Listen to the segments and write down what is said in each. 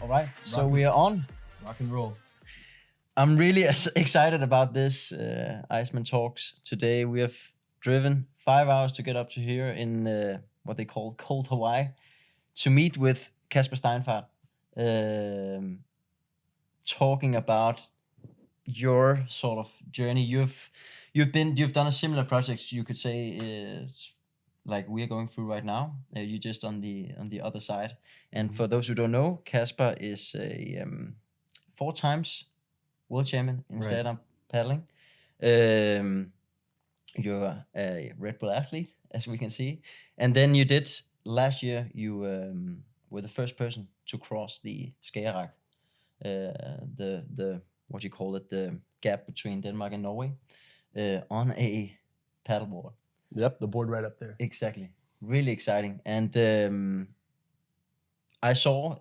All right, so we are on. Rock and roll. I'm really excited about this Iceman Talks. Today we have driven 5 hours to get up to here in what they call cold Hawaii to meet with Casper Steinfath, talking about your sort of journey. You've done a similar project, you could say, is like we're going through right now. You're just on the other side. And for those who don't know, Casper is a 4 times world champion in stand-up paddling. You're a Red Bull athlete, as we can see. And then you did last year. You were the first person to cross the Skagerrak, the what you call it, the gap between Denmark and Norway, on a paddleboard. Yep, the board right up there. Exactly, really exciting. And I saw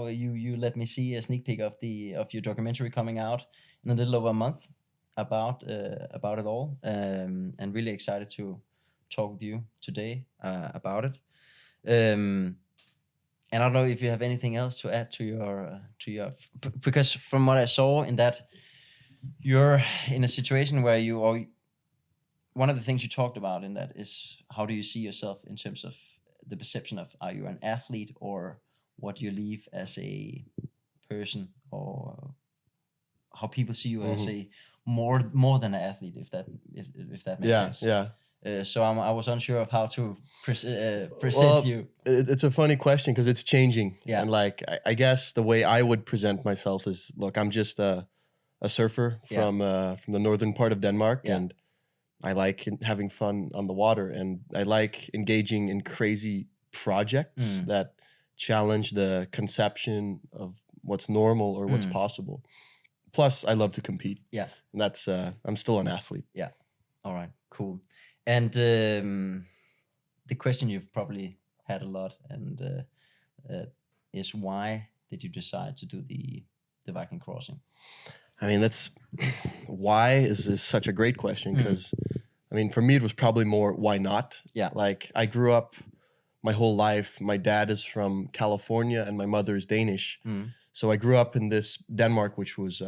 you let me see a sneak peek of your documentary coming out in a little over a month about it all, and really excited to talk with you today about it. And I don't know if you have anything else to add to your because from what I saw in that, you're in a situation where you are. One of the things you talked about in that is how do you see yourself in terms of the perception of, are you an athlete or what do you leave as a person, or how people see you as a more than an athlete, if that makes sense. So I was unsure of how to present you. It's a funny question because it's changing. Yeah. And like I guess the way I would present myself is, look, I'm just a surfer from the northern part of Denmark, and I like having fun on the water, and I like engaging in crazy projects that challenge the conception of what's normal or what's possible. Plus, I love to compete. Yeah. And that's, I'm still an athlete. Yeah. All right, cool. And the question you've probably had a lot and is, why did you decide to do the Viking Crossing? I mean, why is such a great question, because I mean, for me, it was probably more, why not? Yeah. Like, I grew up my whole life. My dad is from California and my mother is Danish. So I grew up in this Denmark, which was,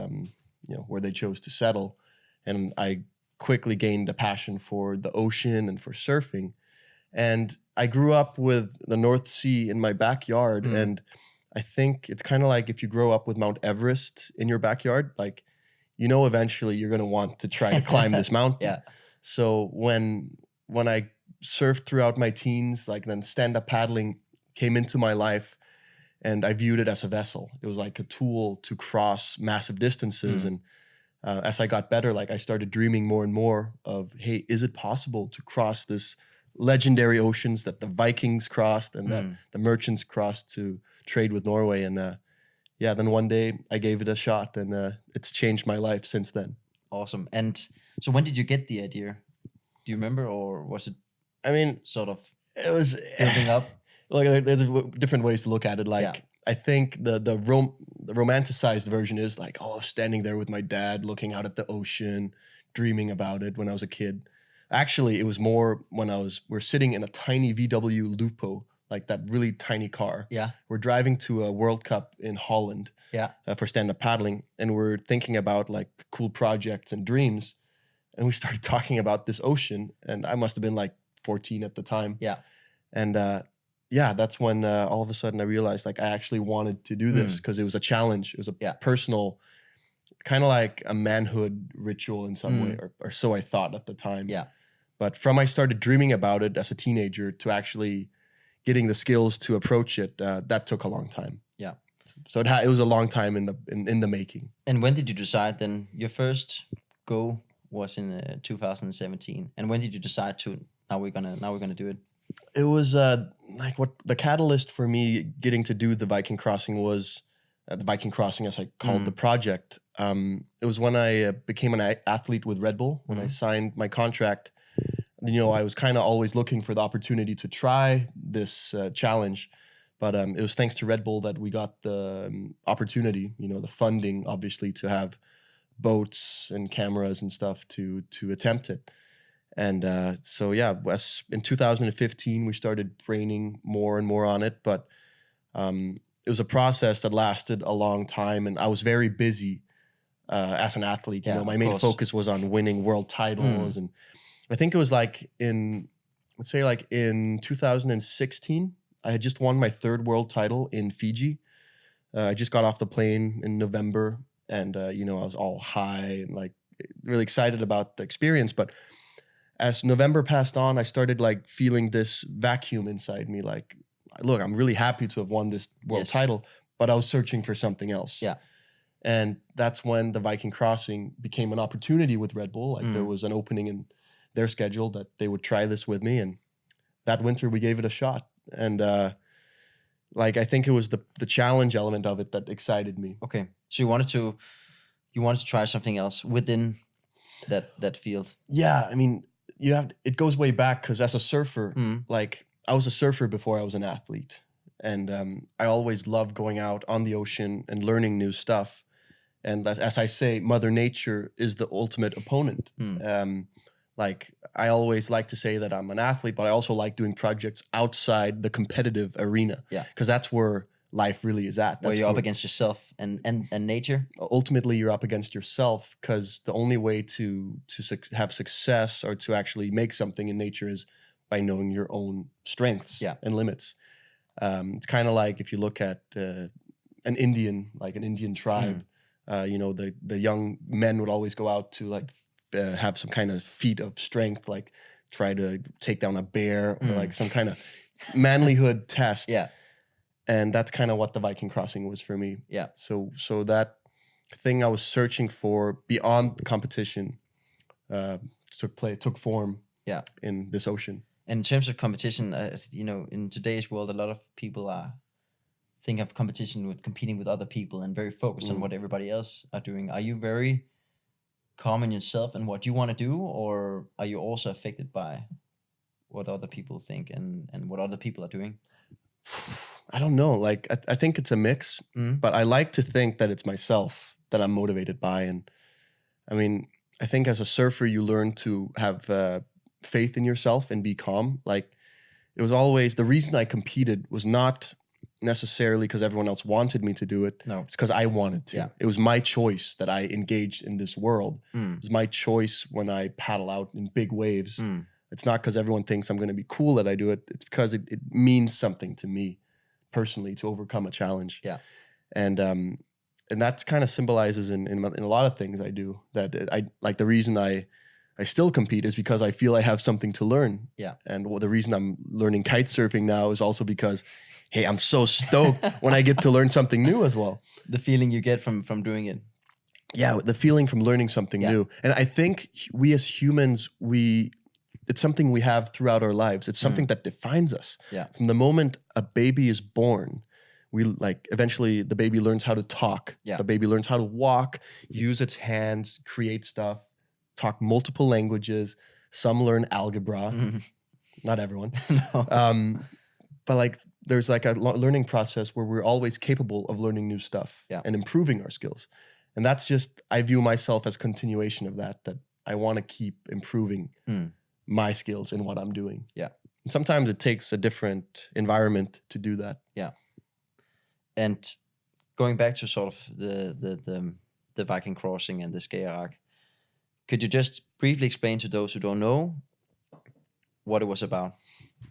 where they chose to settle. And I quickly gained a passion for the ocean and for surfing. And I grew up with the North Sea in my backyard. And I think it's kind of like if you grow up with Mount Everest in your backyard, like, eventually you're going to want to try to climb this mountain. Yeah. So when I surfed throughout my teens, like, then stand-up paddling came into my life, and I viewed it as a vessel. It was like a tool to cross massive distances. And as I got better, like, I started dreaming more and more of, hey, is it possible to cross this legendary oceans that the Vikings crossed and that the merchants crossed to trade with Norway? And then one day I gave it a shot, and it's changed my life since then. Awesome. And so when did you get the idea? Do you remember, or was it, I mean, sort of it was building up? Like, there's different ways to look at it. Like, I think the romanticized version is like, oh, standing there with my dad, looking out at the ocean, dreaming about it when I was a kid. Actually, it was more when we're sitting in a tiny VW Lupo, like that really tiny car. Yeah. We're driving to a World Cup in Holland. Yeah. For stand-up paddling, and we're thinking about like cool projects and dreams, and we started talking about this ocean, and I must have been like 14 at the time. Yeah. And that's when all of a sudden I realized, like, I actually wanted to do this because it was a challenge. It was a personal, kind of like a manhood ritual in some way, or so I thought at the time. Yeah. But from I started dreaming about it as a teenager to actually getting the skills to approach it, that took a long time. Yeah. So it was a long time in the making. And when did you decide then? Your first go was in 2017. And when did you decide to, now we're gonna do it? It was like, what the catalyst for me getting to do the Viking Crossing was, the Viking Crossing, as I called the project. It was when I became an athlete with Red Bull, when I signed my contract. I was kind of always looking for the opportunity to try this challenge. But it was thanks to Red Bull that we got the opportunity, the funding, obviously, to have boats and cameras and stuff to attempt it. And so in 2015, we started braining more and more on it. But it was a process that lasted a long time, and I was very busy as an athlete. You know, my main focus was on winning world titles, and I think it was like let's say like in 2016, I had just won my 3rd world title in Fiji. I just got off the plane in November, and you know, I was all high and like really excited about the experience. But as November passed on, I started like feeling this vacuum inside me. Like, look, I'm really happy to have won this world title, but I was searching for something else. Yeah. And that's when the Viking Crossing became an opportunity with Red Bull. Like there was an opening in their schedule that they would try this with me. And that winter we gave it a shot. And like, I think it was the challenge element of it that excited me. Okay. So you wanted to try something else within that field. Yeah. I mean, it goes way back, because as a surfer, like I was a surfer before I was an athlete. And I always loved going out on the ocean and learning new stuff. And as I say, Mother Nature is the ultimate opponent. Like I always like to say that I'm an athlete, but I also like doing projects outside the competitive arena. Yeah. Because that's where life really is at. That's where you're up against yourself and nature. Ultimately, you're up against yourself, because the only way to have success or to actually make something in nature is by knowing your own strengths and limits. It's kind of like if you look at an Indian tribe, you know, the young men would always go out to like have some kind of feat of strength, like try to take down a bear or like some kind of manlyhood test. Yeah. And that's kind of what the Viking Crossing was for me. Yeah. So that thing I was searching for beyond the competition took form in this ocean. And in terms of competition, you know, in today's world, a lot of people think of competition with competing with other people and very focused on what everybody else are doing. Are you very calm in yourself and what you want to do, or are you also affected by what other people think and what other people are doing? I don't know. Like, I think it's a mix, but I like to think that it's myself that I'm motivated by. And I mean, I think as a surfer, you learn to have faith in yourself and be calm. Like, it was always, the reason I competed was not necessarily because everyone else wanted me to do it. No. It's because I wanted to. Yeah. It was my choice that I engaged in this world. It was my choice when I paddle out in big waves. It's not because everyone thinks I'm going to be cool that I do it. It's because it means something to me personally to overcome a challenge. Yeah. And that's kind of symbolizes in a lot of things I do, that I like. The reason I still compete is because I feel I have something to learn. Yeah. And the reason I'm learning kite surfing now is also because, hey, I'm so stoked when I get to learn something new as well. The feeling you get from doing it. Yeah, the feeling from learning something new. And I think we as humans, it's something we have throughout our lives. It's something that defines us. Yeah. From the moment a baby is born, eventually the baby learns how to talk. Yeah. The baby learns how to walk, use its hands, create stuff, talk multiple languages. Some learn algebra. Not everyone. No. But there's a learning process where we're always capable of learning new stuff and improving our skills. And that's just, I view myself as continuation of that I want to keep improving my skills in what I'm doing. Yeah. And sometimes it takes a different environment to do that. Yeah. And going back to sort of the Viking Crossing and the Skagerrak, could you just briefly explain to those who don't know what it was about?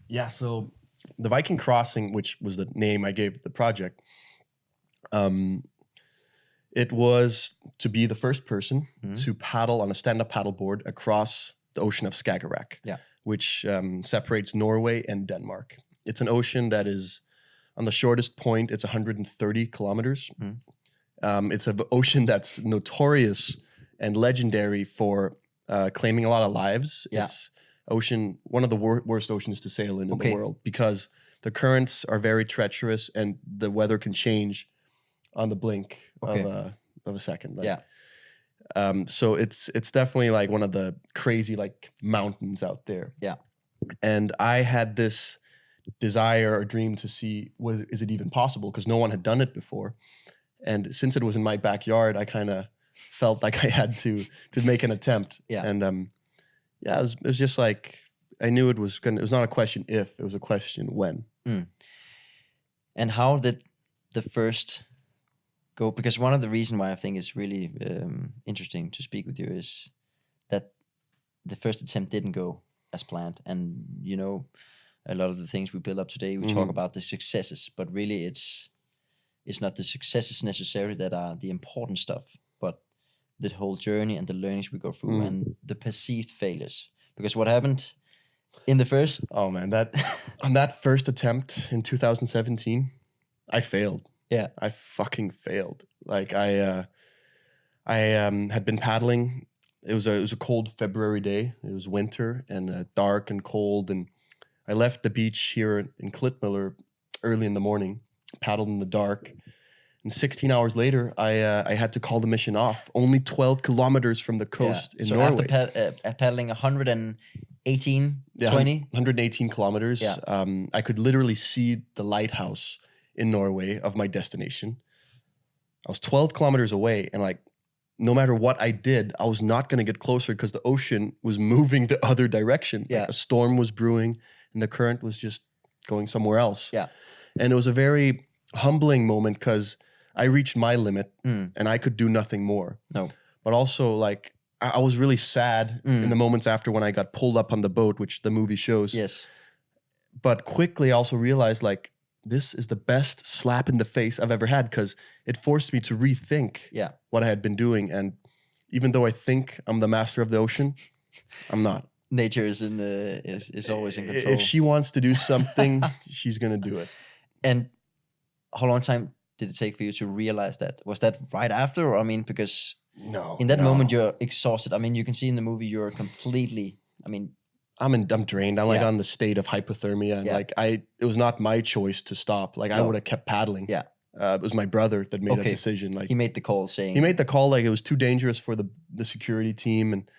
Yeah, so the Viking Crossing, which was the name I gave the project, it was to be the first person to paddle on a stand-up paddleboard across the ocean of Skagerrak, which separates Norway and Denmark. It's an ocean that is, on the shortest point, it's 130 kilometers. It's an ocean that's notorious and legendary for claiming a lot of lives. Yeah. It's one of the worst oceans to sail in the world, because the currents are very treacherous and the weather can change on the blink of a second. So it's definitely one of the crazy mountains out there. Yeah. And I had this desire or dream to see, is it even possible? Because no one had done it before. And since it was in my backyard, I kind of felt like I had to make an attempt. Yeah. And it was just I knew it was not a question if, it was a question when. And how did the first go? Because one of the reasons why I think it's really interesting to speak with you is that the first attempt didn't go as planned. And, you know, a lot of the things we build up today, we talk about the successes, but really it's not the successes necessarily that are the important stuff, but the whole journey and the learnings we go through and the perceived failures. Because what happened in the first... Oh man, that on that first attempt in 2017, I failed. Yeah. I fucking failed. Like I had been paddling. It was a cold February day. It was winter and dark and cold. And I left the beach here in Klitmøller early in the morning, paddled in the dark. And 16 hours later, I had to call the mission off. Only 12 kilometers from the coast in Norway. So after paddling 118, 118 kilometers, yeah. I could literally see the lighthouse in Norway of my destination. I was 12 kilometers away, and like, no matter what I did, I was not going to get closer because the ocean was moving the other direction. Yeah. Like a storm was brewing, and the current was just going somewhere else. Yeah. And it was a very humbling moment because I reached my limit and I could do nothing more. No. But also, like, I was really sad in the moments after when I got pulled up on the boat, which the movie shows. Yes. But quickly I also realized, like, this is the best slap in the face I've ever had because it forced me to rethink what I had been doing. And even though I think I'm the master of the ocean, I'm not. Nature is always in control. If she wants to do something, she's going to do it. And how long time did it take for you to realize that? Was that right after? Or, I mean, because in that moment you're exhausted. I mean, you can see in the movie you're completely, I mean... I'm drained. I'm like on the state of hypothermia. And like it was not my choice to stop. Like I would have kept paddling. Yeah. It was my brother that made a decision. Like he made the call saying... He made the call like it was too dangerous for the security team. And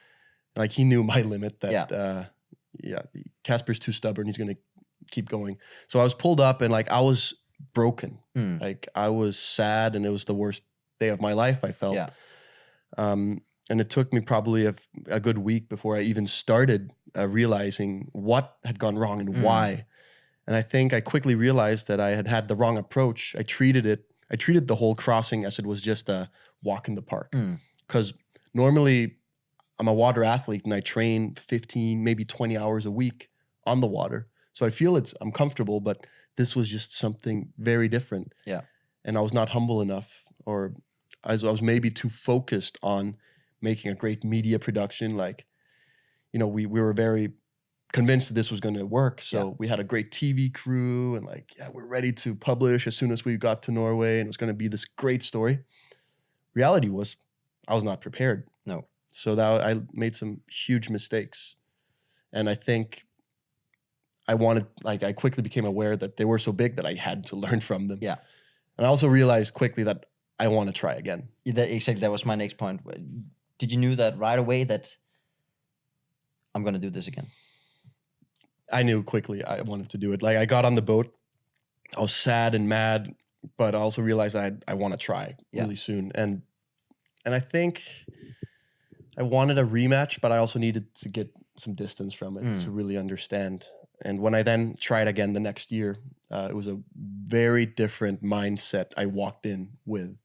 like he knew my limit that, Casper's too stubborn. He's going to keep going. So I was pulled up and like I was broken. Like I was sad and it was the worst day of my life, I felt. Yeah. And it took me probably a good week before I even started realizing what had gone wrong and why. And I think I quickly realized that I had the wrong approach. I treated the whole crossing as it was just a walk in the park. Because normally I'm a water athlete and I train 15, maybe 20 hours a week on the water. So I feel I'm comfortable, but this was just something very different. Yeah. And I was not humble enough, or I was maybe too focused on making a great media production. Like, you know, we were very convinced that this was going to work. So we had a great TV crew and like, we're ready to publish as soon as we got to Norway and it was going to be this great story. Reality was I was not prepared. No. So that I made some huge mistakes. And I think I quickly became aware that they were so big that I had to learn from them. Yeah. And I also realized quickly that I want to try again. Yeah, exactly. That was my next point. Did you knew that right away that I'm going to do this again? I knew quickly I wanted to do it. Like I got on the boat, I was sad and mad, but I also realized I want to try really soon. And I think I wanted a rematch, but I also needed to get some distance from it to really understand. And when I then tried again the next year, it was a very different mindset I walked in with.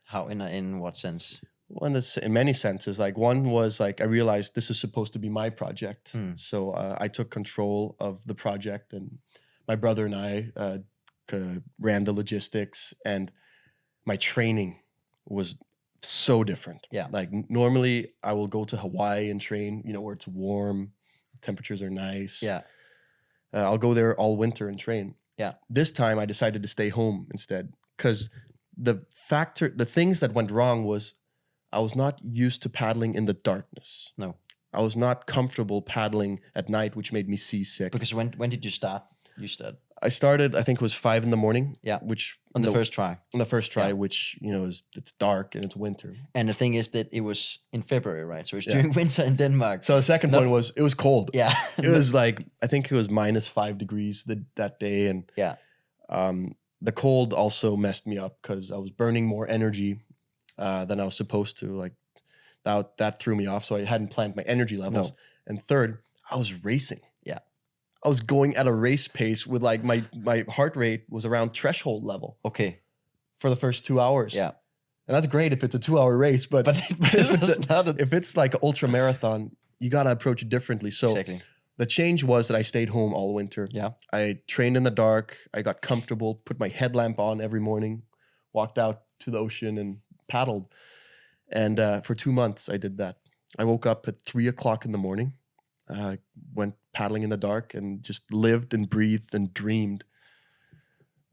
How, in what sense? Well, in many senses. Like one was like I realized this is supposed to be my project. So I took control of the project, and my brother and I ran the logistics, and my training was so different. Yeah. Like normally I will go to Hawaii and train, you know, where it's warm, temperatures are nice. Yeah. I'll go there all winter and train. Yeah. This time I decided to stay home instead because the things that went wrong was I was not used to paddling in the darkness. No. I was not comfortable paddling at night, which made me seasick. Because when did you start? I started, I think it was 5 a.m. Yeah. Which on the first try. On the first try, which, you know, it's dark and it's winter. And the thing is that it was in February, right? So it's during winter in Denmark. So the second point was it was cold. Yeah. It was like, I think it was -5 degrees that day. And the cold also messed me up because I was burning more energy than I was supposed to. Like that threw me off. So I hadn't planned my energy levels. No. And third, I was racing. Yeah. I was going at a race pace with like my heart rate was around threshold level. Okay. for the first 2 hours. Yeah. And that's great if it's a 2-hour race, but if it's like an ultra marathon, you got to approach it differently. So exactly. The change was that I stayed home all winter. Yeah. I trained in the dark. I got comfortable, put my headlamp on every morning, walked out to the ocean and paddled. And for 2 months, I did that. I woke up at 3 o'clock in the morning, went paddling in the dark, and just lived and breathed and dreamed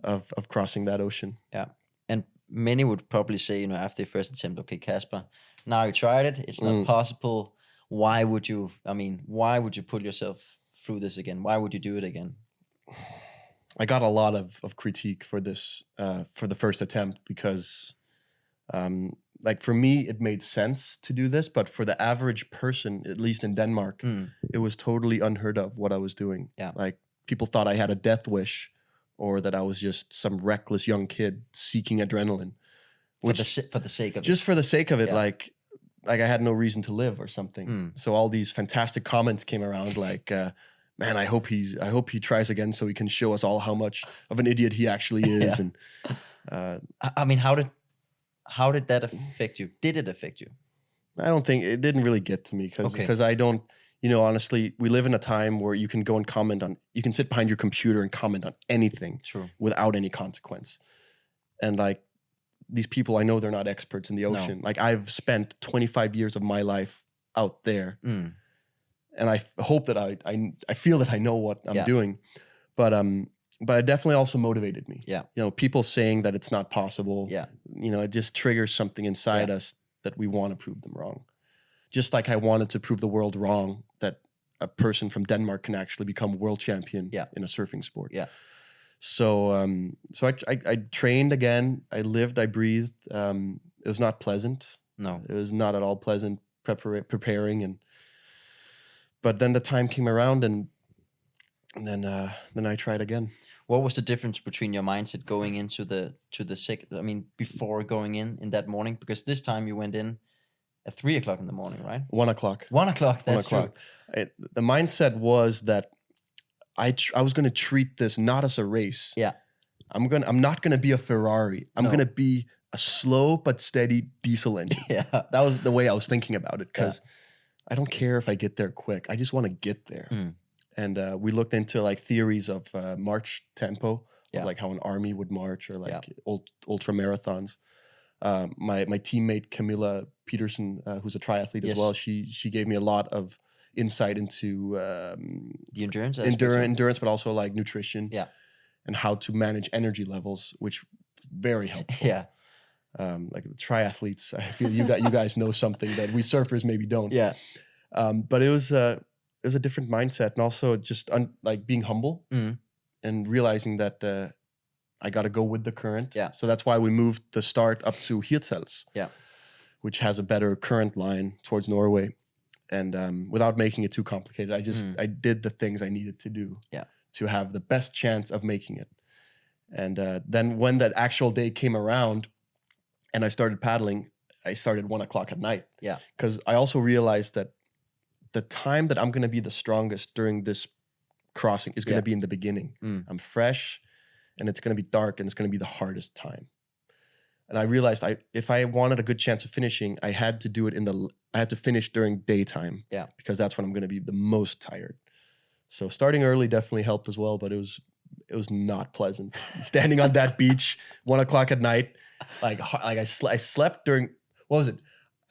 of crossing that ocean. Yeah. And many would probably say, after your first attempt, okay, Casper, now you tried it. It's not possible. Why would you put yourself through this again? Why would you do it again? I got a lot of critique for this, for the first attempt, because like for me, it made sense to do this, but for the average person, at least in Denmark, it was totally unheard of what I was doing. Yeah. Like people thought I had a death wish, or that I was just some reckless young kid seeking adrenaline. For the sake of it. Just for the sake of it, Yeah. like I had no reason to live or something. So all these fantastic comments came around, like, man, I hope he tries again so he can show us all how much of an idiot he actually is. Yeah. And I mean, how did that affect you? Did it affect you? I don't think it didn't really get to me because I don't, honestly, we live in a time where you can go and you can sit behind your computer and comment on anything. True. Without any consequence. And like these people, I know they're not experts in the ocean. No. Like I've spent 25 years of my life out there. And I hope that I feel that I know what I'm doing. But it definitely also motivated me. Yeah. People saying that it's not possible. Yeah. It just triggers something inside us that we want to prove them wrong. Just like I wanted to prove the world wrong that a person from Denmark can actually become world champion in a surfing sport. Yeah. So I trained again. I lived, I breathed. It was not pleasant. No. It was not at all pleasant preparing. But then the time came around and then I tried again. What was the difference between your mindset going into before going in that morning? Because this time you went in at 3 o'clock in the morning, right? 1 o'clock. 1 o'clock. That's 1 o'clock. The mindset was that I was going to treat this not as a race. Yeah. I'm not going to be a Ferrari. I'm going to be a slow but steady diesel engine. Yeah. That was the way I was thinking about it, because I don't care if I get there quick. I just want to get there. And we looked into like theories of march tempo, of like how an army would march, or like ultra marathons. My teammate Camilla Peterson, who's a triathlete as well, she gave me a lot of insight into the endurance, but also like nutrition, and how to manage energy levels, which very helpful. Like the triathletes, I feel you guys know something that we surfers maybe don't. Yeah. But it was a different mindset, and also just like being humble and realizing that I got to go with the current. Yeah. So that's why we moved the start up to Hirtshals, which has a better current line towards Norway. And without making it too complicated, I did the things I needed to do to have the best chance of making it. And then when that actual day came around and I started paddling, I started 1 o'clock at night. Yeah. Because I also realized that the time that I'm going to be the strongest during this crossing is going to be in the beginning. I'm fresh, and it's going to be dark, and it's going to be the hardest time. And I realized if I wanted a good chance of finishing, I had to do it I had to finish during daytime. Yeah. Because that's when I'm going to be the most tired. So starting early definitely helped as well, but it was not pleasant. Standing on that beach, 1 o'clock at night, like I slept during, what was it?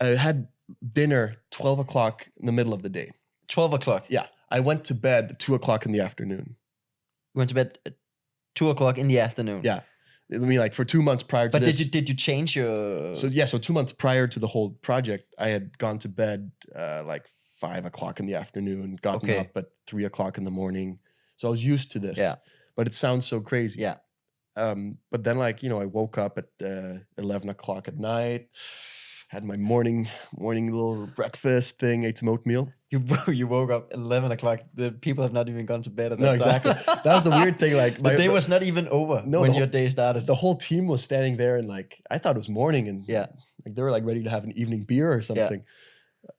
I had dinner 12 o'clock in the middle of the day. 12 o'clock? Yeah. I went to bed at 2 o'clock in the afternoon. You went to bed at 2 o'clock in the afternoon? Yeah. I mean, like for 2 months prior to this. But did you change your... So 2 months prior to the whole project, I had gone to bed like 5 o'clock in the afternoon, gotten up at 3 o'clock in the morning. So I was used to this. Yeah. But it sounds so crazy. Yeah. But then I woke up at 11 o'clock at night, had my morning little breakfast thing, ate some oatmeal. You woke up 11 o'clock. The people have not even gone to bed at that time. No, exactly. That was the weird thing. Like the day was not even over when your day started. The whole team was standing there, and like I thought it was morning, and like they were like ready to have an evening beer or something.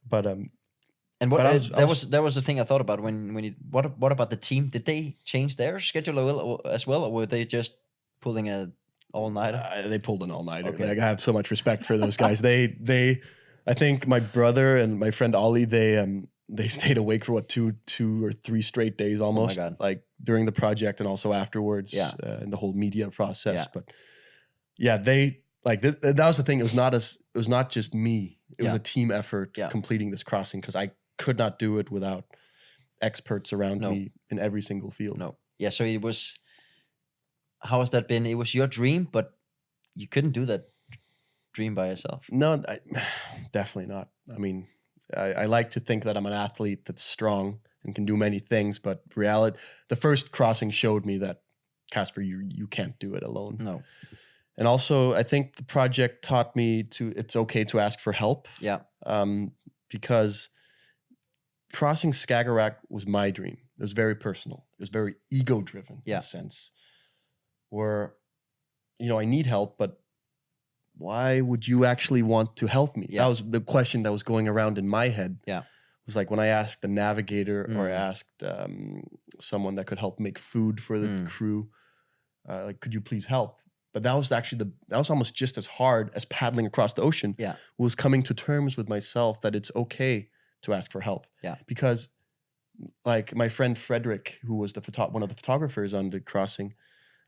But and what that was the thing I thought about when you what about the team? Did they change their schedule as well, or were they just pulling a all-nighter? They pulled an all-nighter. Okay. Like, I have so much respect for those guys. I think my brother and my friend Ollie, they stayed awake for 2 or 3 straight days almost. God. Like during the project and also afterwards, in the whole media process. Yeah. But yeah, that was the thing. It was not just me. It was a team effort completing this crossing, because I could not do it without experts around me in every single field. No. Yeah. So it was. How has that been? It was your dream, but you couldn't do that dream by yourself. No, definitely not. I mean, I like to think that I'm an athlete that's strong and can do many things, but reality, the first crossing showed me that, Casper, you can't do it alone. No. And also, I think the project taught me it's okay to ask for help. Yeah. Because crossing Skagerrak was my dream. It was very personal. It was very ego-driven in a sense, where, I need help, but why would you actually want to help me? That was the question that was going around in my head. Yeah. It was like when I asked the navigator or I asked someone that could help make food for the crew, like, could you please help? But that was almost just as hard as paddling across the ocean. Yeah. Was coming to terms with myself that it's okay to ask for help. Yeah. Because, like, my friend Frederick, who was one of the photographers on the crossing,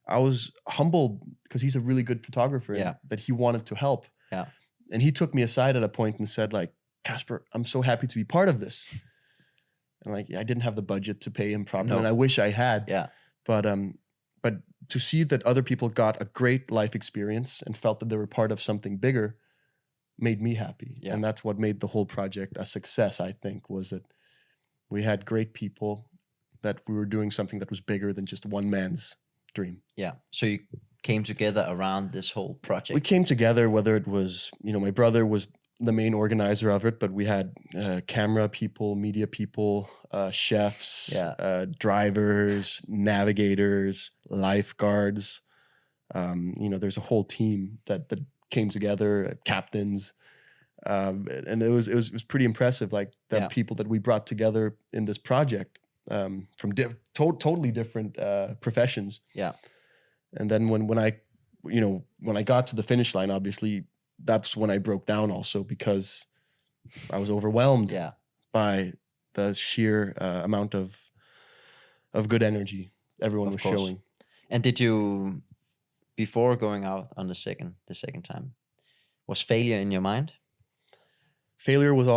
I was humbled because he's a really good photographer that he wanted to help. Yeah. And he took me aside at a point and said, like, Casper, I'm so happy to be part of this. And like, I didn't have the budget to pay him properly, and I wish I had. Yeah. But to see that other people got a great life experience and felt that they were part of something bigger made me happy. Yeah. And that's what made the whole project a success, I think, was that we had great people, that we were doing something that was bigger than just one man's dream. Yeah. So you came together around this whole project. We came together, whether it was, my brother was the main organizer of it, but we had camera people, media people, chefs, drivers, navigators, lifeguards. There's a whole team that came together, captains, and it was pretty impressive. Like the people that we brought together in this project. From totally different professions. Yeah. And then when I got to the finish line, obviously that's when I broke down also, because I was overwhelmed by the sheer amount of good energy everyone was showing. And did you, before going out on the second time, was failure in your mind? Failure was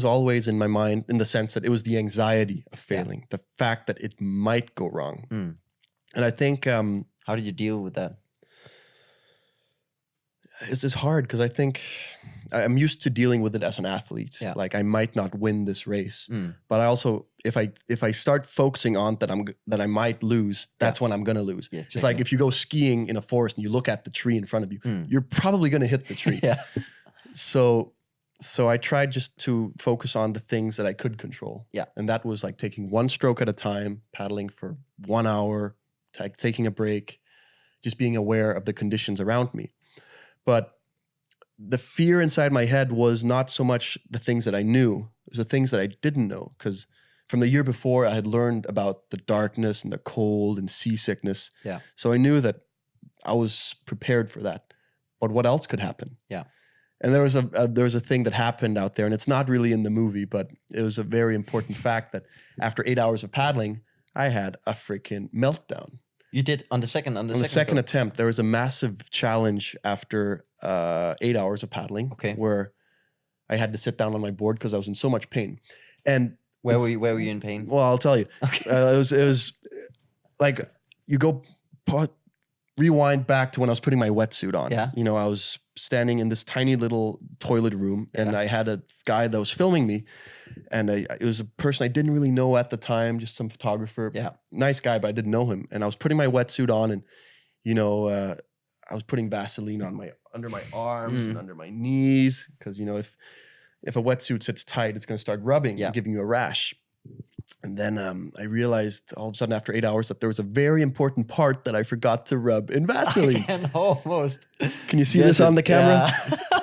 always in my mind, in the sense that it was the anxiety of failing, the fact that it might go wrong. And I think... how did you deal with that? It's hard, because I think I'm used to dealing with it as an athlete. Yeah. Like, I might not win this race, but I also, if I start focusing on that I might lose, that's when I'm gonna lose. Yeah, just like if you go skiing in a forest and you look at the tree in front of you, you're probably gonna hit the tree. Yeah. So I tried just to focus on the things that I could control. Yeah. And that was like taking one stroke at a time, paddling for 1 hour, taking a break, just being aware of the conditions around me. But the fear inside my head was not so much the things that I knew, it was the things that I didn't know. Because from the year before, I had learned about the darkness and the cold and seasickness. Yeah. So I knew that I was prepared for that. But what else could happen? Yeah. And there was a thing that happened out there, and it's not really in the movie, but it was a very important fact that after 8 hours of paddling, I had a freaking meltdown. You did on the second attempt. There was a massive challenge after 8 hours of paddling, where I had to sit down on my board because I was in so much pain. And where were you in pain? Well, I'll tell you. Okay. It was like you go. Rewind back to when I was putting my wetsuit on. Yeah. I was standing in this tiny little toilet room, and I had a guy that was filming me, and it was a person I didn't really know at the time, just some photographer. Yeah. Nice guy, but I didn't know him. And I was putting my wetsuit on, and I was putting Vaseline under my arms and under my knees, because if a wetsuit sits tight, it's going to start rubbing and giving you a rash. And then I realized all of a sudden after 8 hours that there was a very important part that I forgot to rub in Vaseline. I can almost. Can you see this on the camera? Yeah.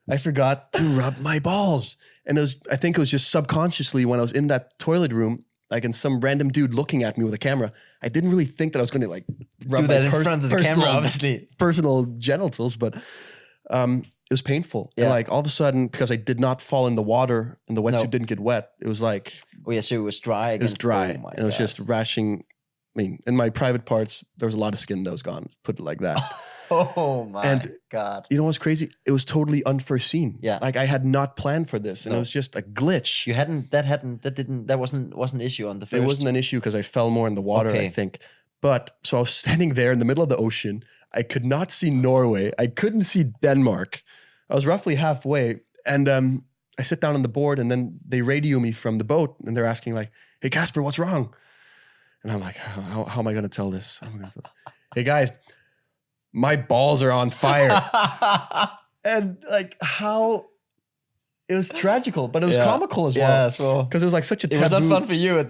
I forgot to rub my balls. And I think it was just subconsciously when I was in that toilet room, like, and some random dude looking at me with a camera. I didn't really think that I was going to like rub do that my in front of the camera, obviously. Personal genitals, but it was painful. Yeah. And like all of a sudden, because I did not fall in the water and the wetsuit didn't get wet, it was like... Oh yeah, so it was dry again. It was dry. Oh, and it was just rashing. I mean, in my private parts, there was a lot of skin that was gone, put it like that. Oh my God. You know what's crazy? It was totally unforeseen. Yeah. Like I had not planned for this, and it was just a glitch. That wasn't an issue on the first. It wasn't an issue because I fell more in the water, I think. But so I was standing there in the middle of the ocean. I could not see Norway. I couldn't see Denmark. I was roughly halfway, and I sit down on the board, and then they radio me from the boat, and they're asking like, "Hey Casper, what's wrong?" And I'm like, "How am I going to tell this? Hey guys, my balls are on fire." And like how it was tragical, but it was comical as well. Yeah, as well. Because it was like such a taboo. It was not fun for you in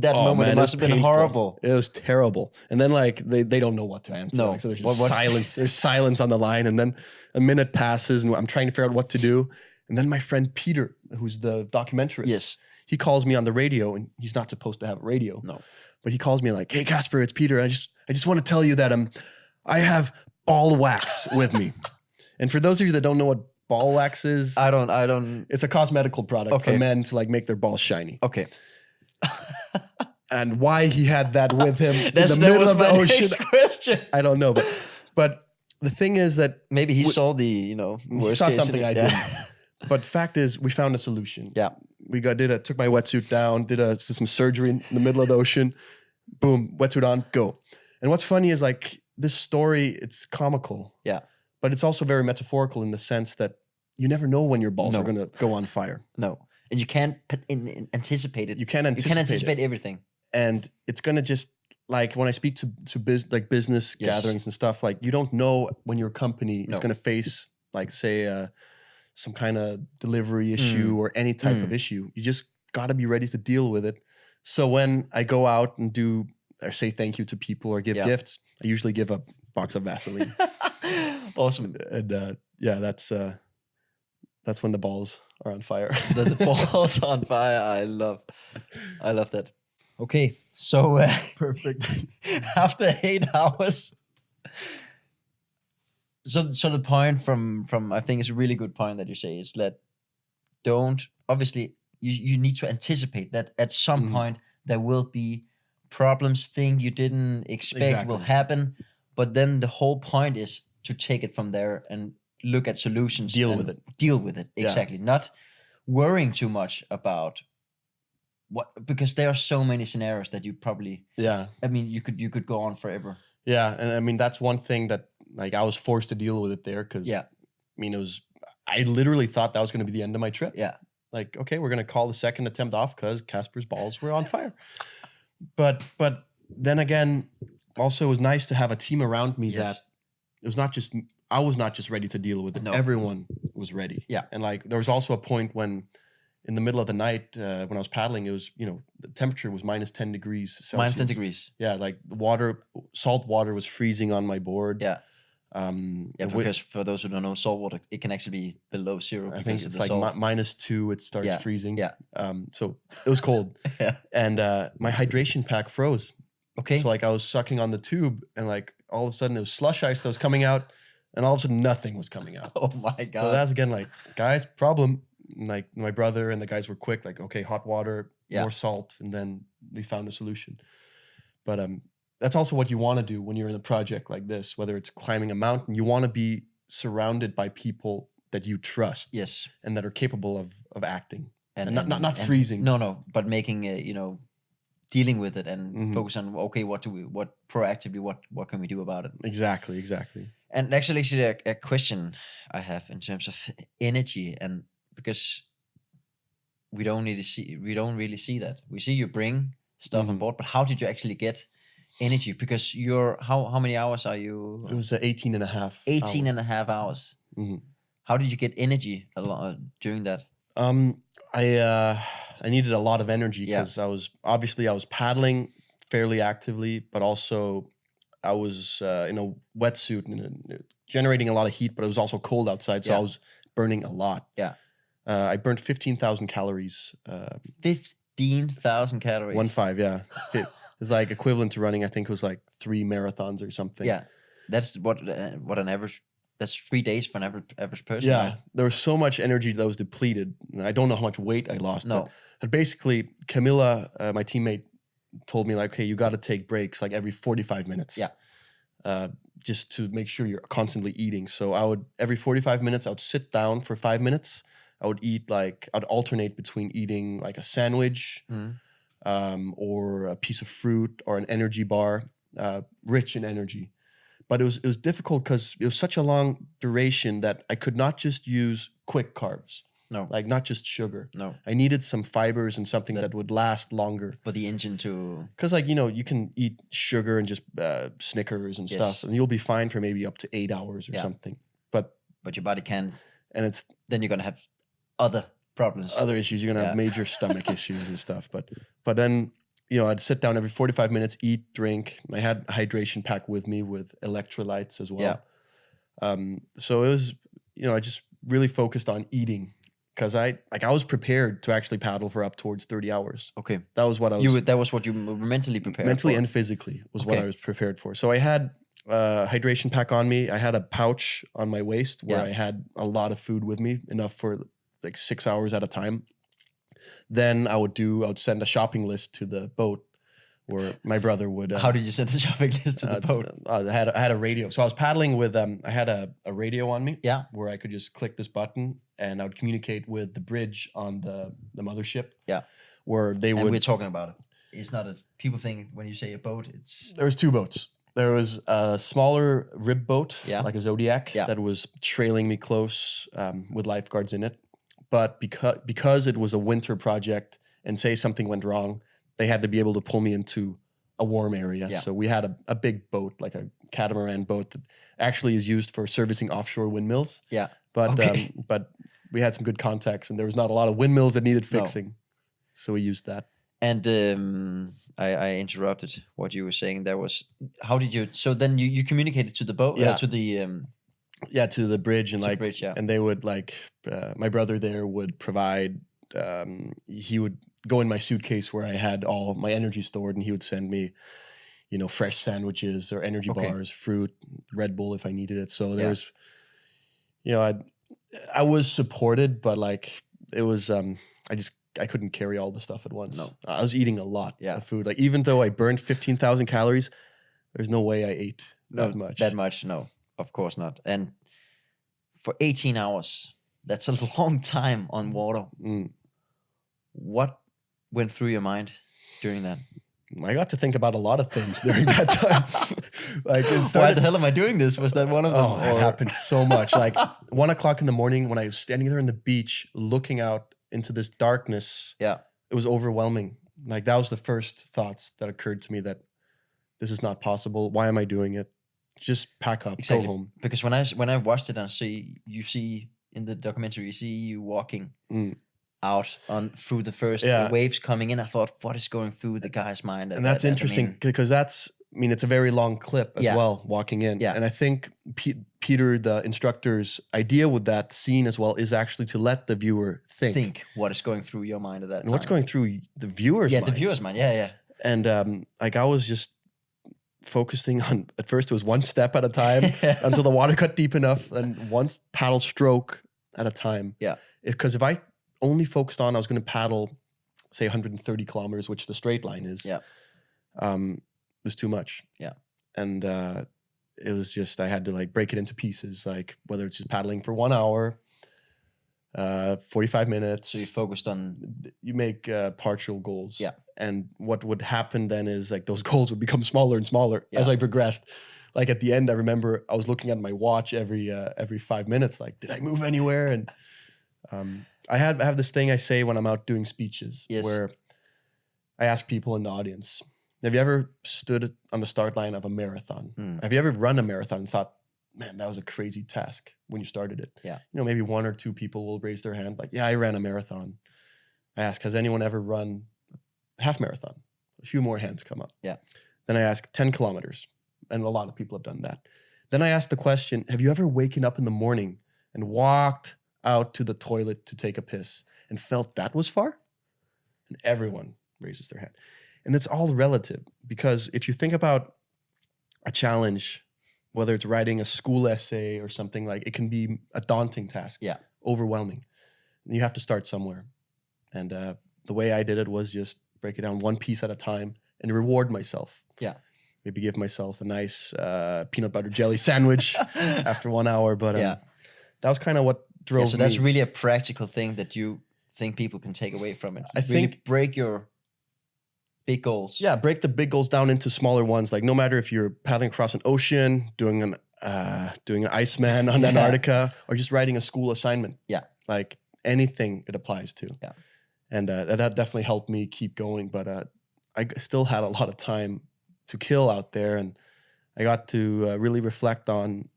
that moment. Man, it must have been horrible. It was terrible. And then like they don't know what to answer. No. Like, so there's just silence. There's silence on the line. And then a minute passes and I'm trying to figure out what to do. And then my friend Peter, who's the documentarist, he calls me on the radio, and he's not supposed to have a radio. No. But he calls me like, "Hey Casper, it's Peter. I just want to tell you that I have ball wax with me." And for those of you that don't know what ball wax is, I don't. It's a cosmetical product for men to like make their balls shiny. Okay. And why he had that with him in the middle of the ocean, next question. I don't know. But the thing is that maybe he saw the he saw something I didn't. But fact is, we found a solution. Yeah. We took my wetsuit down, did some surgery in the middle of the ocean. Boom, wetsuit on, go. And what's funny is like this story, it's comical. Yeah. But it's also very metaphorical in the sense that you never know when your balls are going to go on fire. No. And you can't anticipate it. You can't anticipate everything. And it's going to just, like when I speak to business gatherings and stuff, like you don't know when your company is going to face, like say, some kind of delivery issue or any type of issue. You just got to be ready to deal with it. So when I go out and do or say thank you to people or give gifts, I usually give a box of Vaseline. Awesome. And that's when the balls are on fire. The balls on fire. I love that. Okay, so perfect. After 8 hours. So the point from I think it's a really good point that you say is that obviously you need to anticipate that at some point there will be problems, things you didn't expect will happen, but then the whole point is to take it from there and look at solutions. Deal with it. Exactly. Not worrying too much about because there are so many scenarios that you probably I mean you could go on forever. Yeah, and I mean that's one thing that like I was forced to deal with it there because I mean I literally thought that was going to be the end of my trip. Yeah. Like, okay, we're going to call the second attempt off because Casper's balls were on fire. But then again, also it was nice to have a team around me that it was not just, I was not just ready to deal with it. No. Everyone was ready. Yeah. And like, there was also a point when in the middle of the night, when I was paddling, it was, the temperature was minus 10 degrees Celsius. Minus 10 degrees. Yeah. Like salt water was freezing on my board. Yeah. Because for those who don't know, salt water, it can actually be below zero. I think it's like -2, it starts freezing. Yeah. So it was cold. And my hydration pack froze. Okay. So like I was sucking on the tube and like all of a sudden there was slush ice that was coming out and all of a sudden nothing was coming out. Oh my God. So that's again like, guys, problem. And like my brother and the guys were quick, like, okay, hot water, more salt. And then we found a solution. But that's also what you want to do when you're in a project like this, whether it's climbing a mountain. You want to be surrounded by people that you trust, and that are capable of acting, and not freezing. No, but making dealing with it and focus on what proactively what can we do about it? Exactly. And actually, a question I have in terms of energy, and because we don't really see that. We see you bring stuff on board, but how did you actually get energy? Because how many hours are you? It was 18 and a half. 18 and a half hours. How did you get energy during that? I needed a lot of energy because I was paddling fairly actively, but also I was in a wetsuit and generating a lot of heat, but it was also cold outside, so I was burning a lot. Yeah. I burned 15,000 calories. 15,000 calories. 1.5, yeah. It's like equivalent to running, I think it was like 3 marathons or something. Yeah. That's what an average, that's 3 days for an average person. Yeah. Right? There was so much energy that was depleted. I don't know how much weight I lost. No. But basically, Camilla, my teammate, told me like, hey, you got to take breaks like every 45 minutes. Yeah. Just to make sure you're constantly eating. So every 45 minutes, I would sit down for 5 minutes. I would eat I'd alternate between eating like a sandwich or a piece of fruit or an energy bar, rich in energy. But it was difficult because it was such a long duration that I could not just use quick carbs. No. Like not just sugar. No. I needed some fibers and something that would last longer. For the engine to... Because you can eat sugar and just Snickers and stuff, and you'll be fine for maybe up to 8 hours or something. But your body can... And then you're going to have other problems. Other issues. You're going to have major stomach issues and stuff. But then, I'd sit down every 45 minutes, eat, drink. I had a hydration pack with me with electrolytes as well. Yeah. So it was, I just really focused on eating. Because I was prepared to actually paddle for up towards 30 hours. Okay. That was what I was... That was what you were mentally prepared for? Mentally and physically was what I was prepared for. So I had a hydration pack on me. I had a pouch on my waist where I had a lot of food with me, enough for like 6 hours at a time. Then I would send a shopping list to the boat where my brother would... How did you send the shopping list to the boat? I had a radio. So I was paddling with... I had a radio on me. Yeah. Where I could just click this button and I would communicate with the bridge on the mothership. Yeah. Where they would... And we're talking about it. It's not people think when you say a boat, it's... There was 2 boats. There was a smaller rib boat, like a Zodiac, that was trailing me close with lifeguards in it. But because it was a winter project and say something went wrong, they had to be able to pull me into a warm area. Yeah. So we had a big boat, like a catamaran boat that actually is used for servicing offshore windmills. Yeah. But but we had some good contacts and there was not a lot of windmills that needed fixing. No. So we used that. And I interrupted what you were saying. There was, how did you, so then you communicated to the boat, to the... to the bridge and and they would my brother there would provide, he would go in my suitcase where I had all my energy stored and he would send me, fresh sandwiches or energy bars, fruit, Red Bull if I needed it. So there was, I was supported, but it was, I couldn't carry all the stuff at once. No. I was eating a lot of food. Even though I burned 15,000 calories, there's no way I ate that much. That much, no. Of course not. And for 18 hours, that's a long time on water. Mm. What went through your mind during that? I got to think about a lot of things during that time. Why the hell am I doing this? Was that one of them? Oh, it happened so much. 1 o'clock in the morning when I was standing there on the beach looking out into this darkness. Yeah. It was overwhelming. That was the first thoughts that occurred to me, that this is not possible. Why am I doing it? Just pack up, go home. Because when I watched it and you see in the documentary, you see you walking out through the first waves coming in. I thought, what is going through the guy's mind? And that's interesting because it's a very long clip as well, walking in. Yeah. And I think Peter, the instructor's idea with that scene as well is actually to let the viewer think what is going through your mind at that time. What's going through the viewer's mind. Yeah, the viewer's mind. Yeah. And I was just focusing on, at first it was one step at a time until the water got deep enough, and one paddle stroke at a time. Yeah. Because if I only focused on, I was going to paddle, say 130 kilometers, which the straight line is. Yeah. It was too much. Yeah. And it was just, I had to break it into pieces, whether it's just paddling for 1 hour, 45 minutes. So you focused on... You make partial goals. Yeah. And what would happen then is those goals would become smaller and smaller as I progressed. At the end, I remember I was looking at my watch every 5 minutes, did I move anywhere? And I have this thing I say when I'm out doing speeches where I ask people in the audience, have you ever stood on the start line of a marathon? Have you ever run a marathon and thought, man, that was a crazy task when you started it? Yeah. Maybe 1 or 2 people will raise their hand yeah, I ran a marathon. I ask, has anyone ever run a half marathon? A few more hands come up. Yeah. Then I ask 10 kilometers. And a lot of people have done that. Then I ask the question, have you ever waken up in the morning and walked out to the toilet to take a piss and felt that was far? And everyone raises their hand. And it's all relative, because if you think about a challenge, whether it's writing a school essay or something, like it can be a daunting task, overwhelming. And you have to start somewhere. And the way I did it was just break it down one piece at a time and reward myself. Yeah. Maybe give myself a nice peanut butter jelly sandwich after 1 hour. But that was kind of what drove me. So that's really a practical thing that you think people can take away from it. I think break your big goals. Yeah, break the big goals down into smaller ones. Like no matter if you're paddling across an ocean, doing an Iceman on Antarctica, or just writing a school assignment. Yeah. Like anything it applies to. Yeah. And that definitely helped me keep going. But I still had a lot of time to kill out there, and I got to really reflect on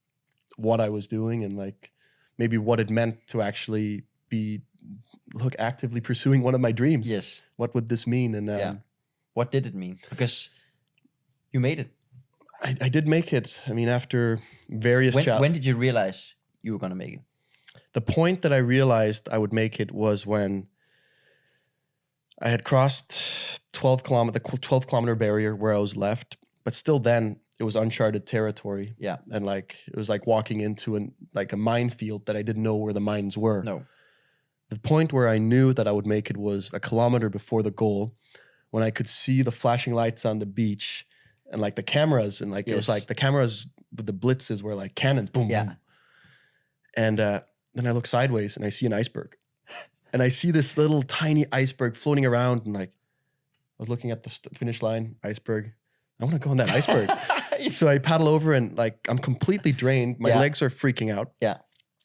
what I was doing and like maybe what it meant to actually actively pursuing one of my dreams. Yes. What would this mean? And what did it mean? Because you made it. I did make it. I mean, after various challenges. When did you realize you were going to make it? The point that I realized I would make it was when I had crossed the 12 kilometer barrier where I was left, but still then it was uncharted territory. Yeah. And like, it was like walking into a minefield that I didn't know where the mines were. No. The point where I knew that I would make it was a kilometer before the goal, when I could see the flashing lights on the beach and like the cameras, and like, it was like the cameras with the blitzes were like cannons, boom, boom. And then I look sideways and I see an iceberg. And I see this little tiny iceberg floating around, and like, I was looking at the finish line, iceberg. I want to go on that iceberg. So I paddle over, and like, I'm completely drained. My legs are freaking out. Yeah.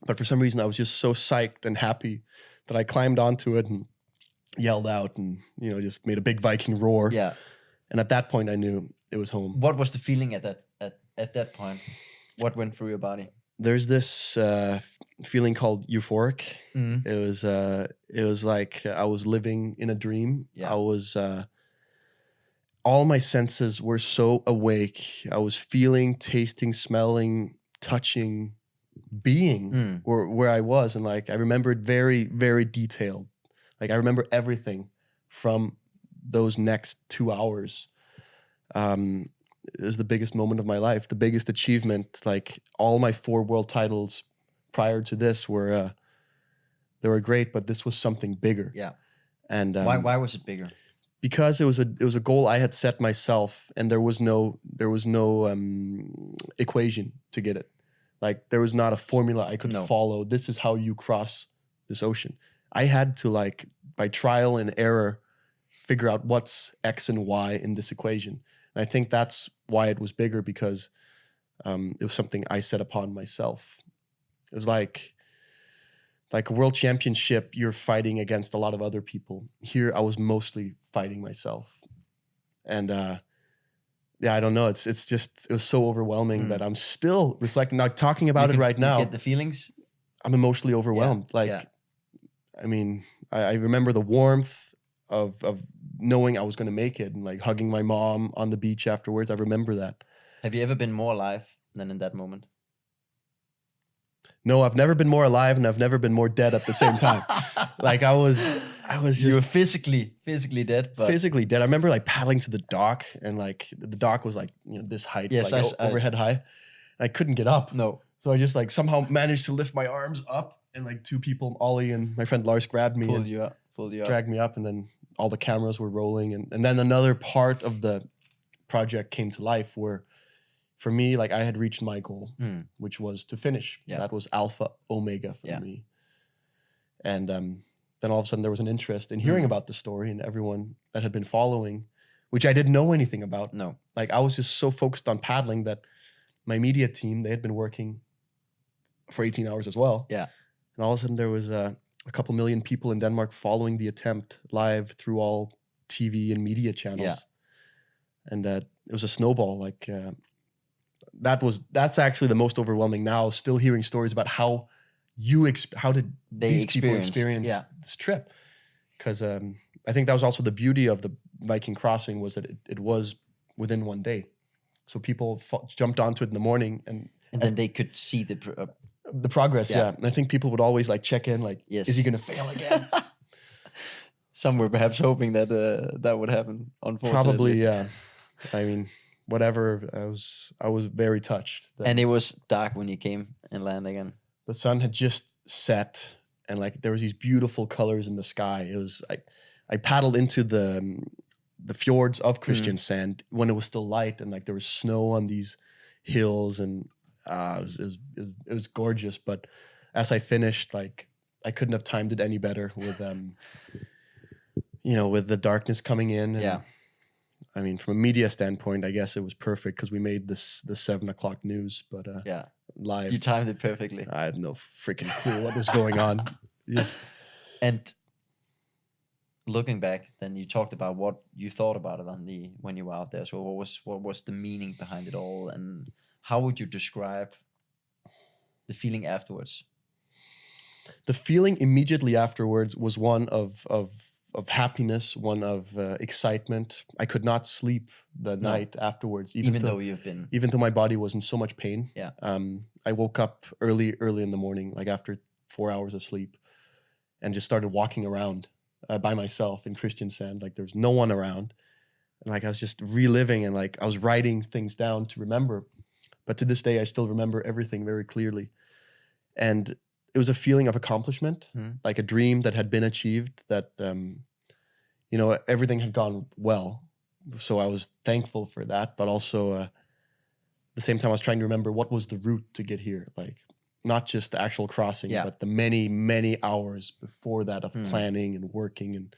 But for some reason, I was just so psyched and happy that I climbed onto it and yelled out and, just made a big Viking roar. Yeah. And at that point, I knew it was home. What was the feeling at that point? What went through your body? There's this feeling called euphoric. Mm-hmm. It was like I was living in a dream. Yeah. I was all my senses were so awake. I was feeling, tasting, smelling, touching, being where I was, and like I remember it very, very detailed. Like I remember everything from those next 2 hours. It was the biggest moment of my life, the biggest achievement. Like all my 4 world titles prior to this were they were great, but this was something bigger. Yeah. And why was it bigger? Because it was a goal I had set myself, and there was no equation to get it. Like there was not a formula I could follow. This is how you cross this ocean. I had to, like, by trial and error, figure out what's X and Y in this equation. And I think that's why it was bigger, because it was something I set upon myself. It was like a world championship, you're fighting against a lot of other people. Here, I was mostly fighting myself. And I don't know. It was so overwhelming that I'm still reflecting, like talking about it right now. You get the feelings? I'm emotionally overwhelmed. I mean, I remember the warmth of knowing I was going to make it, and like hugging my mom on the beach afterwards. I remember that. Have you ever been more alive than in that moment? No, I've never been more alive, and I've never been more dead at the same time. Like I was just... You were physically dead. But... Physically dead. I remember like paddling to the dock, and like the dock was like, this height, overhead high. And I couldn't get up. No. So I just like somehow managed to lift my arms up, and like 2 people, Ollie and my friend Lars, grabbed me. Pulled you up. Dragged me up, and then all the cameras were rolling. And then another part of the project came to life where, for me, like I had reached my goal, which was to finish. Yeah. That was alpha omega for me. And then all of a sudden there was an interest in hearing about the story, and everyone that had been following, which I didn't know anything about. No. Like I was just so focused on paddling that my media team, they had been working for 18 hours as well. Yeah. And all of a sudden there was a couple million people in Denmark following the attempt live through all TV and media channels. Yeah. And it was a snowball. Like that's actually the most overwhelming now, still hearing stories about how did these people experience this trip. Because I think that was also the beauty of the Viking Crossing, was that it was within 1 day. So people jumped onto it in the morning, and then they could see the progress. Yeah. And I think people would always like check in, like, yes, is he going to fail again? Some were perhaps hoping that that would happen. Unfortunately, probably, yeah. I mean, whatever. I was very touched. And it was dark when you came and landed again. The sun had just set, and like there was these beautiful colors in the sky. It was I paddled into the fjords of Christian Sand when it was still light, and like there was snow on these hills, and it was gorgeous. But as I finished, like I couldn't have timed it any better with with the darkness coming in. And, I mean, from a media standpoint, I guess it was perfect because we made the 7:00 news, but live. You timed it perfectly. I had no freaking clue what was going on. And looking back, then you talked about what you thought about it when you were out there. So what was the meaning behind it all, and how would you describe the feeling afterwards? The feeling immediately afterwards was one of happiness, one of excitement. I could not sleep the night afterwards, even though my body was in so much pain. Yeah. I woke up early in the morning, like after 4 hours of sleep, and just started walking around by myself in Christian Sand. Like there was no one around, and like I was just reliving, and like I was writing things down to remember. But to this day, I still remember everything very clearly, and it was a feeling of accomplishment, like a dream that had been achieved, that, everything had gone well. So I was thankful for that. But also at the same time, I was trying to remember what was the route to get here. Like not just the actual crossing, but the many, many hours before that of planning and working. And,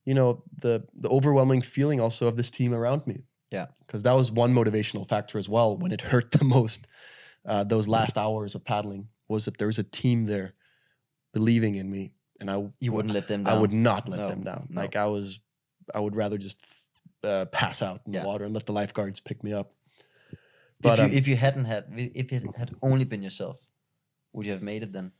the overwhelming feeling also of this team around me. Yeah. Because that was one motivational factor as well when it hurt the most, those last hours of paddling. Was that there was a team there believing in me, and you wouldn't let them down. I would not let them down. No. Like I would rather just pass out in the water and let the lifeguards pick me up. But if it had only been yourself, would you have made it then?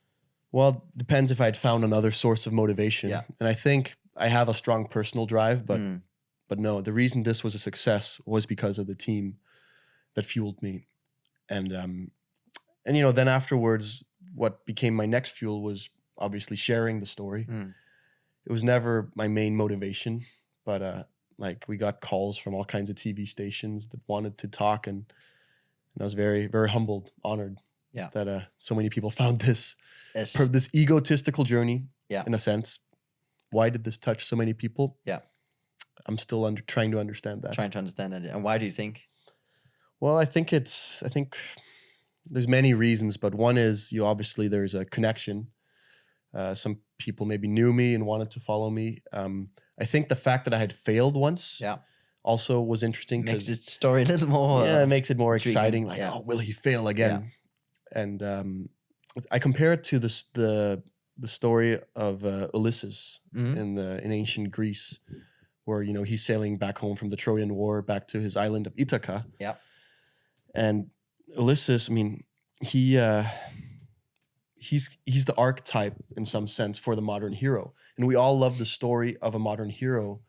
Well, depends if I'd found another source of motivation. Yeah. And I think I have a strong personal drive, but no, the reason this was a success was because of the team that fueled me, and then afterwards, what became my next fuel was obviously sharing the story. It was never my main motivation, but like we got calls from all kinds of TV stations that wanted to talk, and I was very, very humbled, honored that so many people found this this egotistical journey. In a sense, why did this touch so many people? Yeah, I'm still trying to understand that. Trying to understand it, and why do you think? Well, I think there's many reasons, but one is there's a connection. Some people maybe knew me and wanted to follow me. I think the fact that I had failed once also was interesting. Makes the story a little more... it makes it more intriguing. Exciting. Like, will he fail again? Yeah. And I compare it to the story of Ulysses in ancient Greece, where, he's sailing back home from the Trojan War back to his island of Ithaca. Yeah. And Ulysses, I mean, he's the archetype in some sense for the modern hero. And we all love the story of a modern hero,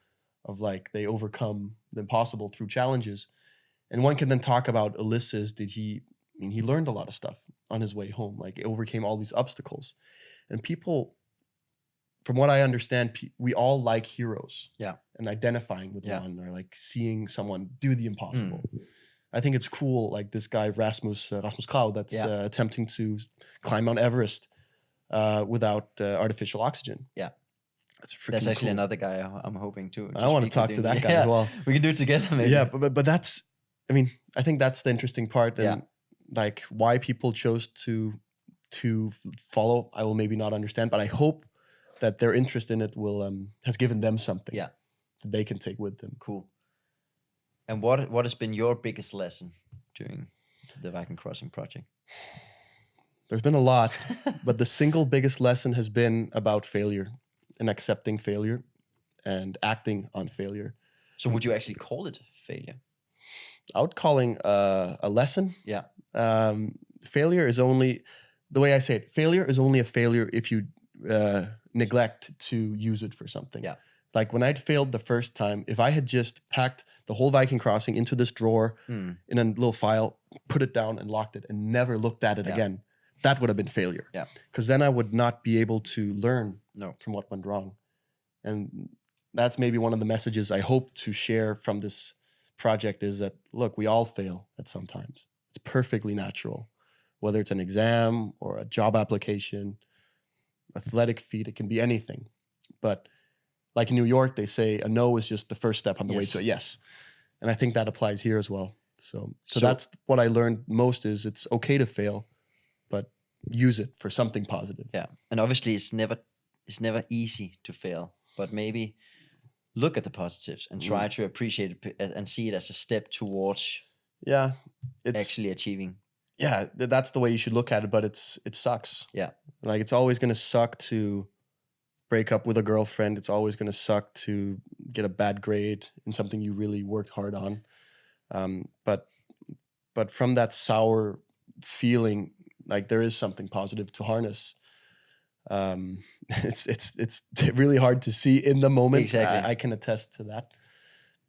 of like they overcome the impossible through challenges. And one can then talk about Ulysses. He learned a lot of stuff on his way home, like overcame all these obstacles. And people, from what I understand, we all like heroes. Yeah. And identifying with one, or like seeing someone do the impossible. I think it's cool, like this guy Rasmus Krag that's attempting to climb Mount Everest without artificial oxygen. Yeah, that's actually cool. Another guy I'm hoping to. I want to talk to that guy as well. We can do it together, maybe. Yeah, but that's, I think that's the interesting part, and like why people chose to follow, I will maybe not understand, but I hope that their interest in it will has given them something that they can take with them. Cool. And what has been your biggest lesson during the Viking Crossing project? There's been a lot, but the single biggest lesson has been about failure and accepting failure and acting on failure. So would you actually call it failure? I would calling a lesson. Yeah. Failure is only, the way I say it, failure is only a failure if you neglect to use it for something. Yeah. Like when I'd failed the first time, if I had just packed the whole Viking Crossing into this drawer in a little file, put it down and locked it and never looked at it again, that would have been failure. Yeah. Because then I would not be able to learn from what went wrong. And that's maybe one of the messages I hope to share from this project is that, look, we all fail at some times. It's perfectly natural, whether it's an exam or a job application, athletic feat, it can be anything. But like in New York, they say a no is just the first step on the way to a yes. And I think that applies here as well. So that's what I learned most is it's okay to fail, but use it for something positive. Yeah. And obviously it's never easy to fail, but maybe look at the positives and try to appreciate it and see it as a step towards it's actually achieving. Yeah, that's the way you should look at it, but it sucks. Yeah. Like it's always going to suck to break up with a girlfriend. It's always going to suck to get a bad grade in something you really worked hard on. But from that sour feeling, like there is something positive to harness. It's really hard to see in the moment. Exactly. I can attest to that.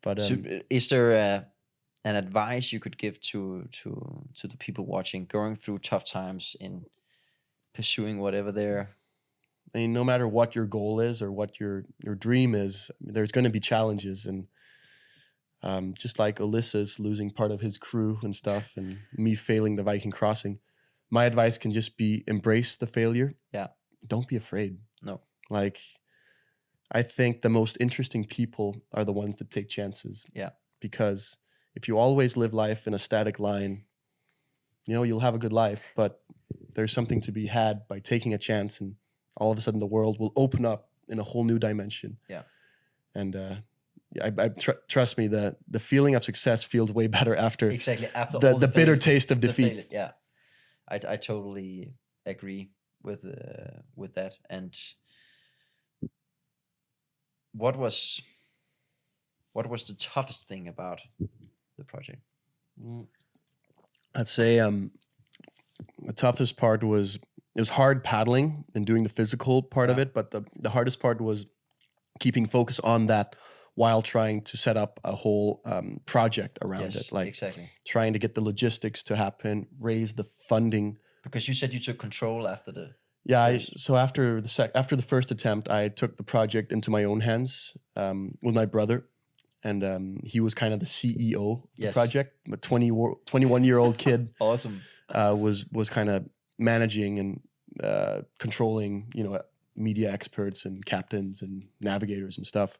But so is there an advice you could give to the people watching going through tough times in pursuing whatever they're... I mean, no matter what your goal is or what your dream is, there's going to be challenges. And just like Ulysses losing part of his crew and stuff and me failing the Viking Crossing, my advice can just be embrace the failure. Yeah. Don't be afraid. No. Like, I think the most interesting people are the ones that take chances. Yeah. Because if you always live life in a static line, you'll have a good life, but there's something to be had by taking a chance, and all of a sudden the world will open up in a whole new dimension. Yeah. And trust me, the feeling of success feels way better after the bitter taste of defeat. Yeah. I totally agree with that. And what was the toughest thing about the project? I'd say the toughest part was it was hard paddling and doing the physical part of it, but the hardest part was keeping focus on that while trying to set up a whole project around it. Like trying to get the logistics to happen, raise the funding. Because you said you took control after the... Yeah, so after the first attempt, I took the project into my own hands with my brother, and he was kind of the CEO of the project. A 21-year-old kid, awesome, was kind of managing and controlling, media experts and captains and navigators and stuff.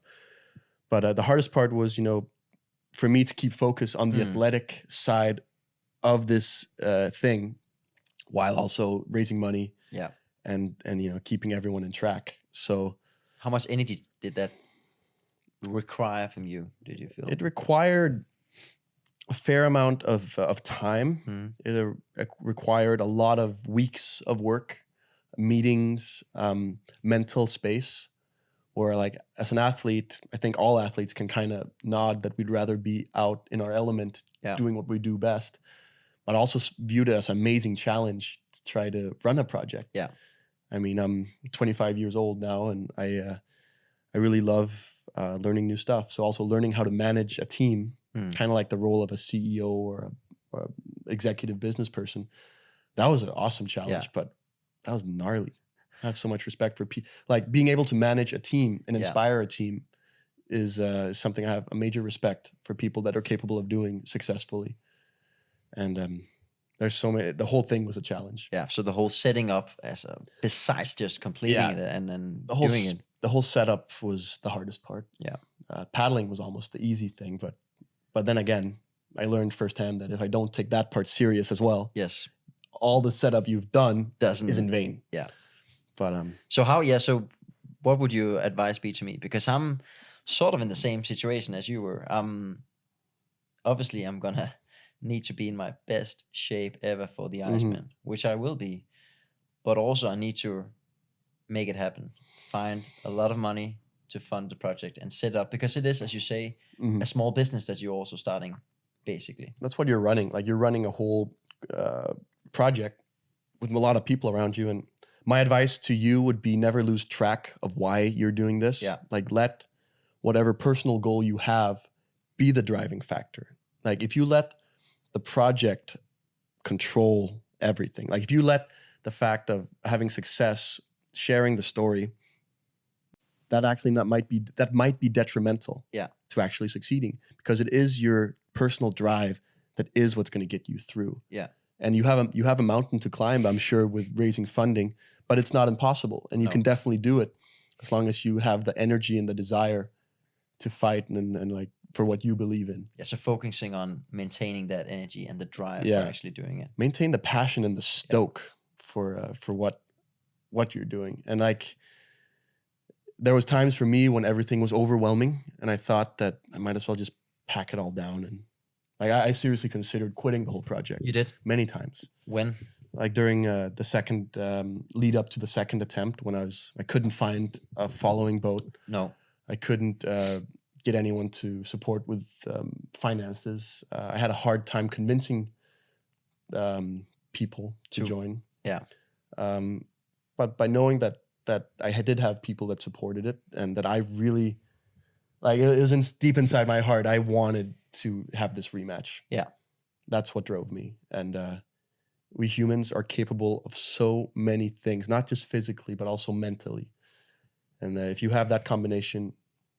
But the hardest part was, for me to keep focus on the athletic side of this thing, while also raising money. Yeah. And keeping everyone in track. So how much energy did that require from you, did you feel? It required a fair amount of time. It required a lot of weeks of work, meetings, mental space, where like as an athlete, I think all athletes can kind of nod that we'd rather be out in our element doing what we do best, but also viewed it as an amazing challenge to try to run a project. Yeah. I mean, I'm 25 years old now, and I really love learning new stuff. So also learning how to manage a team, kind of like the role of a CEO or a executive business person. That was an awesome challenge, but that was gnarly. I have so much respect for people. Like being able to manage a team and inspire a team is something I have a major respect for people that are capable of doing successfully. And there's so many. The whole thing was a challenge. Yeah. So the whole setting up, besides just completing it and then doing it, the whole setup was the hardest part. Yeah. Paddling was almost the easy thing, but then again, I learned firsthand that if I don't take that part serious as well, all the setup you've done is in vain. Yeah. But so what would your advice be to me? Because I'm sort of in the same situation as you were. Obviously I'm gonna need to be in my best shape ever for the Iceman, which I will be, but also I need to make it happen. Find a lot of money to fund the project and set up, because it is, as you say, a small business that you're also starting, basically. That's what you're running. Like you're running a whole project with a lot of people around you. And my advice to you would be never lose track of why you're doing this. Yeah. Like let whatever personal goal you have be the driving factor. Like if you let the project control everything, like if you let the fact of having success, sharing the story, that might be detrimental to actually succeeding, because it is your personal drive that is what's going to get you through. Yeah. And you have a mountain to climb, I'm sure, with raising funding, but it's not impossible. And you can definitely do it as long as you have the energy and the desire to fight and like for what you believe in. Yeah, so focusing on maintaining that energy and the drive for actually doing it. Maintain the passion and the stoke for what you're doing. And like, there was times for me when everything was overwhelming and I thought that I might as well just pack it all down. And like, I seriously considered quitting the whole project. You did? Many times. When? Like during the second lead up to the second attempt, when I couldn't find a following boat. No. I couldn't get anyone to support with finances. I had a hard time convincing people to join. Yeah. But by knowing that I did have people that supported it, and that I really, like, it was deep inside my heart, I wanted to have this rematch. Yeah. That's what drove me. And we humans are capable of so many things, not just physically, but also mentally. And if you have that combination,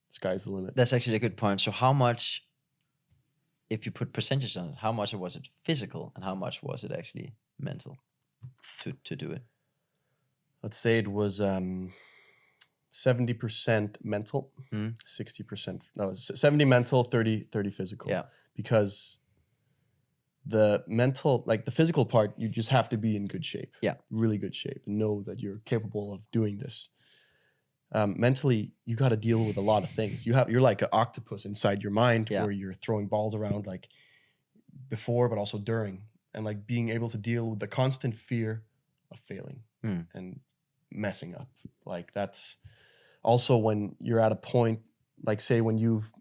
sky's the limit. That's actually a good point. So how much, if you put percentages on it, how much was it physical and how much was it actually mental to do it? Let's say it was 70% mental, 60%, no, 70 mental, 30 physical. Yeah. Because the mental, like the physical part, you just have to be in good shape. Yeah. Really good shape, and know that you're capable of doing this. Mentally, you got to deal with a lot of things. You're like an octopus inside your mind, where you're throwing balls around, like before, but also during, and like being able to deal with the constant fear of failing and messing up. Like, that's also when you're at a point, like say when you've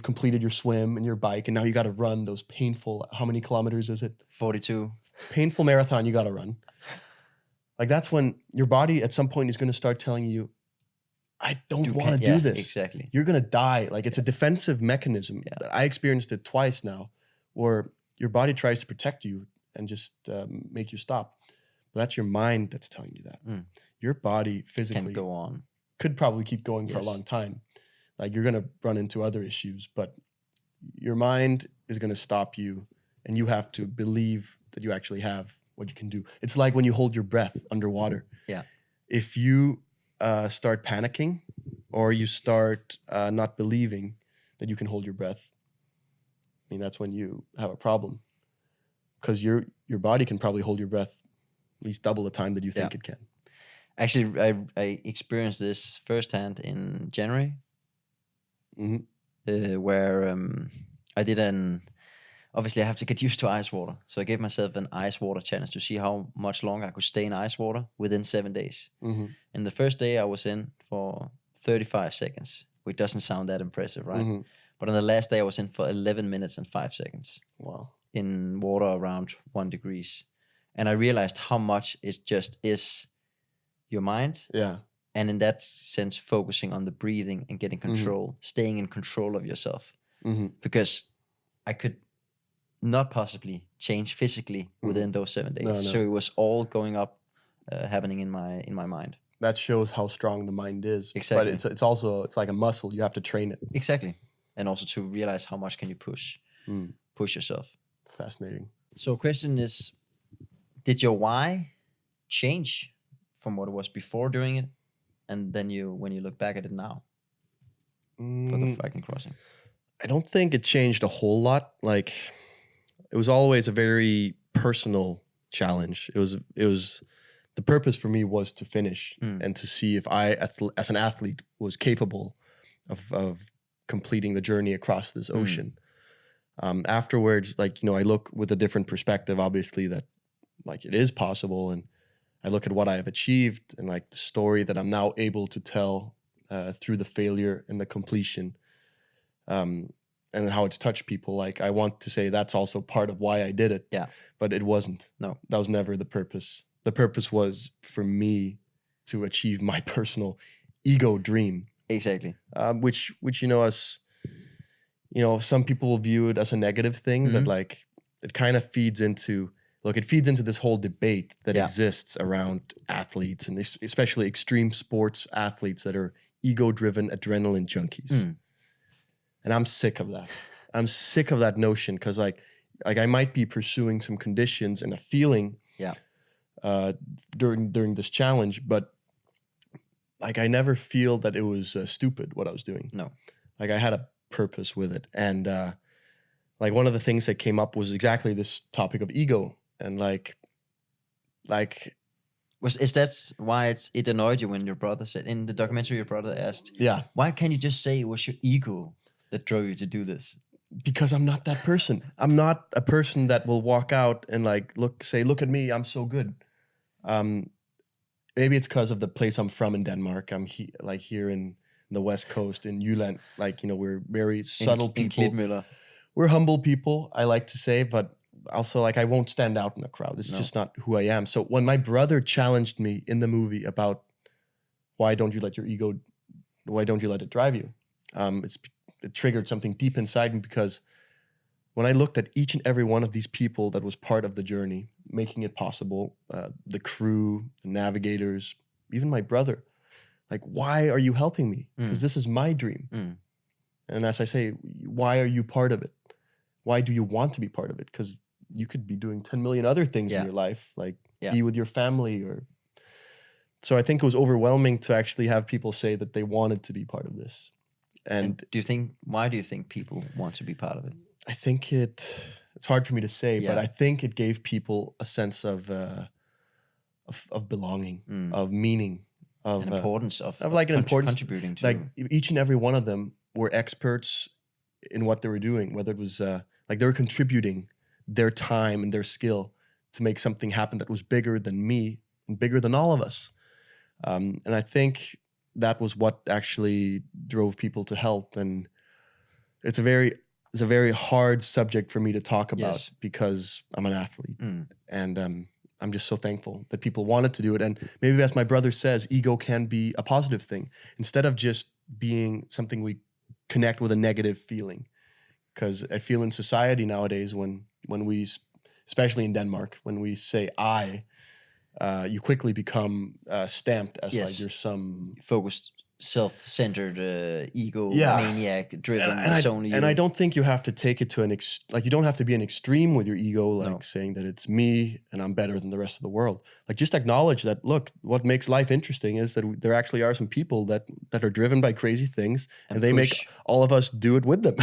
completed your swim and your bike, and now you got to run those painful, how many kilometers is it? 42. Painful marathon you got to run. Like, that's when your body at some point is going to start telling you, I don't want to do this. Exactly. You're going to die. Like, it's a defensive mechanism. Yeah. I experienced it twice now, where your body tries to protect you and just make you stop. But that's your mind that's telling you that. Your body physically can go on. Could probably keep going for a long time. Like, you're going to run into other issues, but your mind is going to stop you, and you have to believe that you actually have what you can do. It's like when you hold your breath underwater. Yeah. If you start panicking, or you start not believing that you can hold your breath, I mean, that's when you have a problem, because your body can probably hold your breath at least double the time that you think it can. Actually, I experienced this firsthand in January, where I did obviously I have to get used to ice water. So I gave myself an ice water challenge to see how much longer I could stay in ice water within 7 days. And the first day I was in for 35 seconds, which doesn't sound that impressive, right? But on the last day I was in for 11 minutes and 5 seconds. Wow. In water around 1 degree. And I realized how much it just is your mind. Yeah. And in that sense, focusing on the breathing and getting control, staying in control of yourself. Because I could not possibly change physically within those 7 days. No. So it was all going up, happening in my mind. That shows how strong the mind is. Exactly. But it's also like a muscle. You have to train it. Exactly. And also to realize how much can you push yourself. Fascinating. So question is, did your why change from what it was before doing it, and then when you look back at it now for the Viking Crossing? I don't think it changed a whole lot. Like, it was always a very personal challenge. It was the purpose for me was to finish and to see if I, as an athlete, was capable of completing the journey across this ocean. Afterwards, like, I look with a different perspective, obviously, that like it is possible, and I look at what I have achieved and like the story that I'm now able to tell through the failure and the completion, and how it's touched people. Like, I want to say that's also part of why I did it. Yeah. But it wasn't. No. That was never the purpose. The purpose was for me to achieve my personal ego dream. Exactly. Which as some people view it as a negative thing, that like it kind of feeds into this whole debate that exists around athletes, and especially extreme sports athletes that are ego-driven adrenaline junkies. And I'm sick of that. I'm sick of that notion, because like I might be pursuing some conditions and a feeling during this challenge, but like I never feel that it was stupid what I was doing. No. Like I had a purpose with it. And like one of the things that came up was exactly this topic of ego. And like is that why it annoyed you when your brother said in the documentary, your brother asked, why can't you just say it was your ego that drove you to do this? Because I'm not that person. I'm not a person that will walk out and like look at me, I'm so good. Maybe it's because of the place I'm from in Denmark. I'm here in the West Coast in Jylland. Like, you know, we're very subtle people. We're humble people, I like to say, but also like I won't stand out in a crowd. It's just not who I am. So when my brother challenged me in the movie about why don't you let it drive you? It triggered something deep inside me, because when I looked at each and every one of these people that was part of the journey, making it possible, the crew, the navigators, even my brother, like, why are you helping me? Because this is my dream. And as I say, why are you part of it? Why do you want to be part of it? Because you could be doing 10 million other things in your life, like be with your family So I think it was overwhelming to actually have people say that they wanted to be part of this. And why do you think people want to be part of it? I think it's hard for me to say, but I think it gave people a sense of belonging, of meaning, of an importance of contributing to. Like each and every one of them were experts in what they were doing, whether it was like they were contributing their time and their skill to make something happen that was bigger than me and bigger than all of us. And I think that was what actually drove people to help. And it's a very hard subject for me to talk about because I'm an athlete. And I'm just so thankful that people wanted to do it. And maybe, as my brother says, ego can be a positive thing instead of just being something we connect with a negative feeling. Because I feel in society nowadays, when we, especially in Denmark, when we say I, you quickly become stamped as like you're some focused, self-centered, ego maniac driven. And I don't think you have to take it to you don't have to be an extreme with your ego, like saying that it's me and I'm better than the rest of the world. Like, just acknowledge that, look, what makes life interesting is that there actually are some people that are driven by crazy things, and they make all of us do it with them.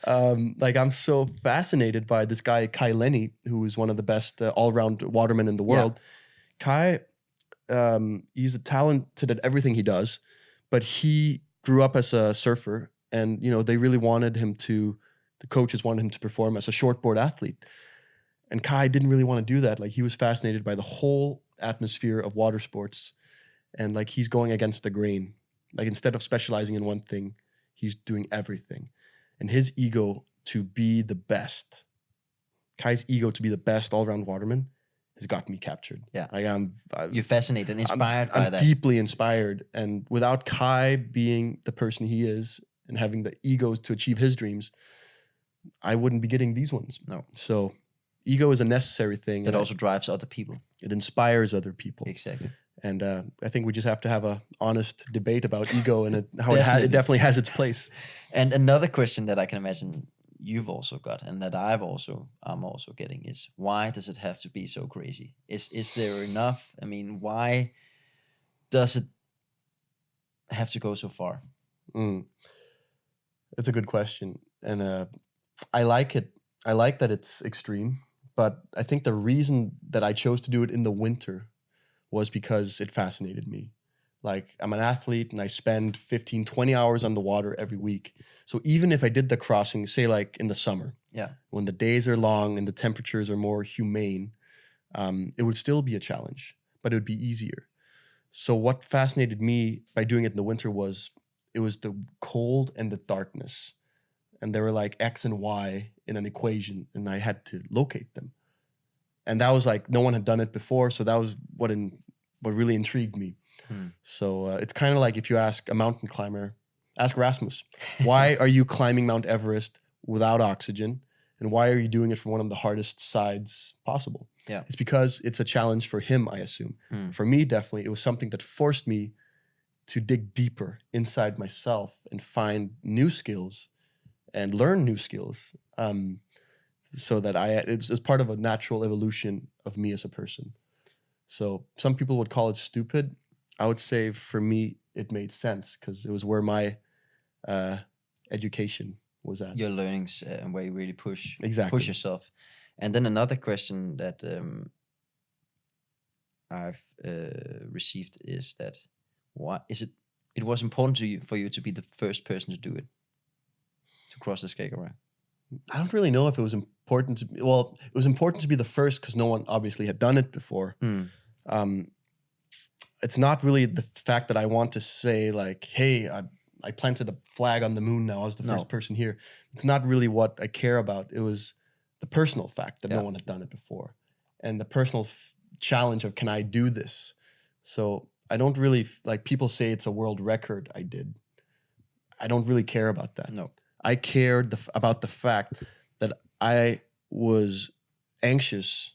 Like, I'm so fascinated by this guy, Lenny, who is one of the best all-round watermen in the world. Kai, he's talented at everything he does, but he grew up as a surfer, and they really wanted him to. The coaches wanted him to perform as a shortboard athlete, and Kai didn't really want to do that. Like, he was fascinated by the whole atmosphere of water sports, and like he's going against the grain. Like, instead of specializing in one thing, he's doing everything, and his ego to be the best. Kai's ego to be the best all-round waterman has got me captured. Like, you're fascinated and inspired by that. I'm deeply inspired. And without Kai being the person he is and having the egos to achieve his dreams, I wouldn't be getting these ones. No. So ego is a necessary thing. It also drives other people. It inspires other people. Exactly. And I think we just have to have a honest debate about ego and how it definitely has its place. And another question that I can imagine you've also got, and that I'm also getting, is why does it have to be so crazy? Is there enough? I mean, why does it have to go so far? It's a good question, and I like it. I like that it's extreme, but I think the reason that I chose to do it in the winter was because it fascinated me. Like, I'm an athlete and I spend 15, 20 hours on the water every week. So even if I did the crossing, say like in the summer, when the days are long and the temperatures are more humane, it would still be a challenge, but it would be easier. So what fascinated me by doing it in the winter was the cold and the darkness. And there were like X and Y in an equation, and I had to locate them. And that was like, no one had done it before. So that was what really intrigued me. So it's kind of like if you ask a mountain climber, ask Rasmus, why are you climbing Mount Everest without oxygen? And why are you doing it from one of the hardest sides possible? It's because it's a challenge for him, I assume. For me, definitely, it was something that forced me to dig deeper inside myself and find new skills and learn new skills. So that it's part of a natural evolution of me as a person. So some people would call it stupid. I would say for me, it made sense because it was where my education was at. Your learnings and where you really push yourself. And then another question that I've received is that it was important to you for you to be the first person to do it, to cross the Skagerrak? I don't really know if it was important to. Well, it was important to be the first because no one obviously had done it before. It's not really the fact that I want to say like, hey, I planted a flag on the moon now. I was the first person here. It's not really what I care about. It was the personal fact that no one had done it before, and the personal challenge of, can I do this? So I don't really like, people say it's a world record I did. I don't really care about that. No. I cared about the fact that I was anxious,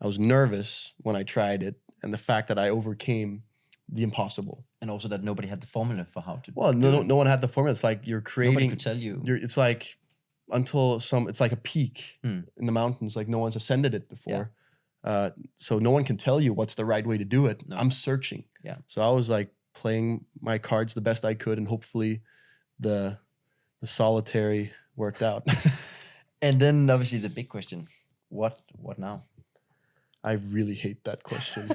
I was nervous when I tried it, and the fact that I overcame the impossible. And also that nobody had the formula for how to. Well, no one had the formula. It's like you're creating. Nobody could tell you. It's like it's like a peak in the mountains. Like no one's ascended it before, so no one can tell you what's the right way to do it. No. I'm searching. Yeah. So I was like playing my cards the best I could, and hopefully, the solitary worked out. And then obviously the big question, what now? I really hate that question.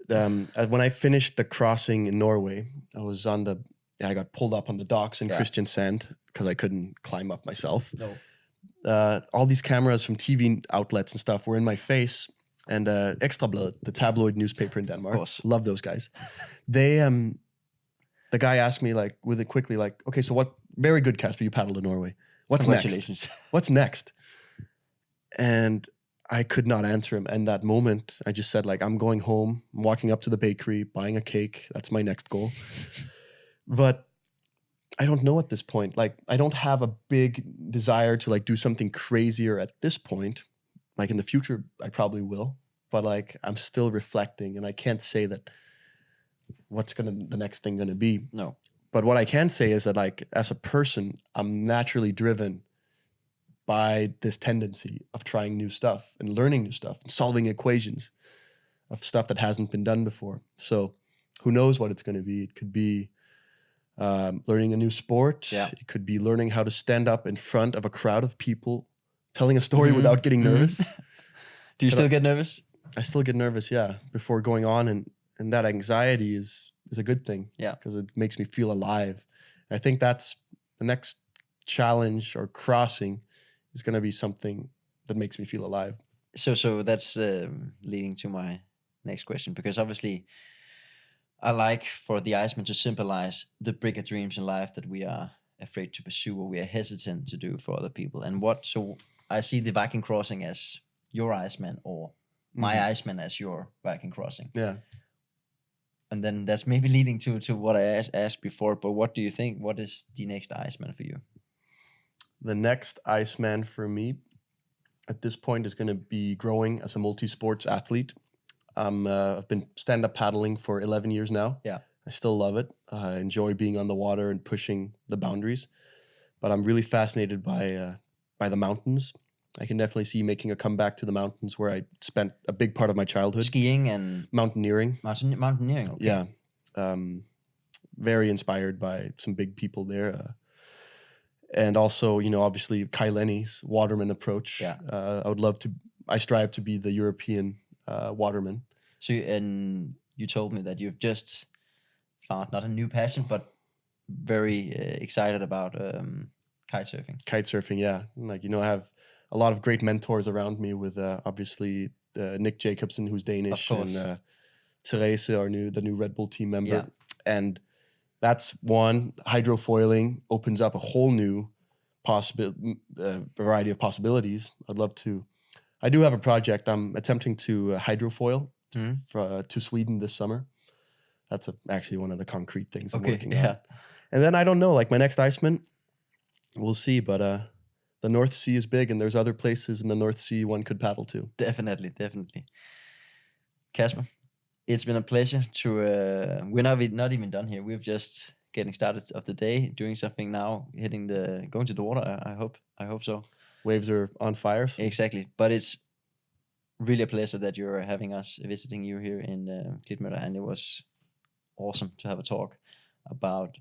When I finished the crossing in Norway, I got pulled up on the docks in Kristiansand because I couldn't climb up myself. No. All these cameras from TV outlets and stuff were in my face. And Ekstrabladet, the tabloid newspaper in Denmark, love those guys. They the guy asked me like with it quickly, like, okay, so what? Very good, Casper. You paddled to Norway. What's next? What's next? And I could not answer him. And that moment, I just said, like, I'm going home. I'm walking up to the bakery, buying a cake. That's my next goal. But I don't know at this point. Like, I don't have a big desire to like do something crazier at this point. Like in the future, I probably will. But like, I'm still reflecting, and I can't say that the next thing gonna be. No. But what I can say is that like, as a person, I'm naturally driven by this tendency of trying new stuff and learning new stuff and solving equations of stuff that hasn't been done before. So who knows what it's going to be? It could be learning a new sport. Yeah. It could be learning how to stand up in front of a crowd of people, telling a story without getting nervous. Do you still get nervous? I still get nervous, yeah, before going on. And that anxiety is a good thing. Yeah. Because it makes me feel alive. And I think that's the next challenge or crossing is going to be something that makes me feel alive. So that's leading to my next question, because obviously I like for the Iceman to symbolize the bigger dreams in life that we are afraid to pursue or we are hesitant to do for other people. So I see the Viking Crossing as your Iceman, or my Iceman as your Viking Crossing. Yeah. And then that's maybe leading to what I asked before, but what do you think? What is the next Iceman for you? The next Iceman for me at this point is going to be growing as a multi-sports athlete. I've been stand-up paddling for 11 years now. Yeah. I still love it. I enjoy being on the water and pushing the boundaries. But I'm really fascinated by the mountains. I can definitely see making a comeback to the mountains, where I spent a big part of my childhood. Skiing and mountaineering. Mountaineering, okay. Yeah. Very inspired by some big people there. And also, obviously Lenny's waterman approach. Yeah. I strive to be the European waterman. So, and you told me that you've just found not a new passion, but very excited about kite surfing. Kite surfing, yeah. Like, I have a lot of great mentors around me with obviously Nick Jacobsen, who's Danish, and Therese, the new Red Bull team member. Yeah. And that's one. Hydrofoiling opens up a whole new variety of possibilities. I do have a project. I'm attempting to hydrofoil to Sweden this summer. That's actually one of the concrete things I'm working on. And then I don't know, like my next Iceman, we'll see. But the North Sea is big, and there's other places in the North Sea one could paddle to. Definitely. Casper, It's been a pleasure to. We're not even done here. We're just getting started of the day, doing something now, going to the water. I hope so. Waves are on fire. So. Exactly, but it's really a pleasure that you're having us, visiting you here in Klitmøller, and it was awesome to have a talk about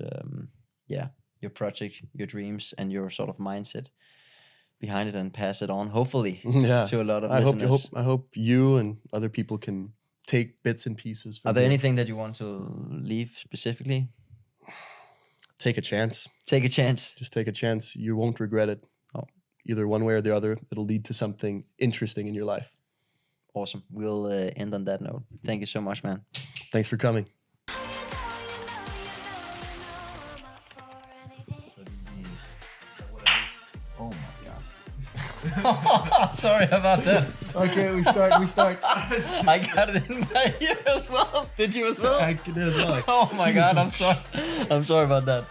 your project, your dreams, and your sort of mindset behind it, and pass it on, hopefully, to a lot of listeners. I hope you and other people can take bits and pieces. Are there anything that you want to leave specifically? Take a chance. Take a chance. Just take a chance. You won't regret it. Oh. Either one way or the other, it'll lead to something interesting in your life. Awesome. We'll end on that note. Thank you so much, man. Thanks for coming. Oh my god. Sorry about that. Okay, we start. I got it in my ear as well. Did you as well? I did as well. Oh my god, I'm sorry. I'm sorry about that.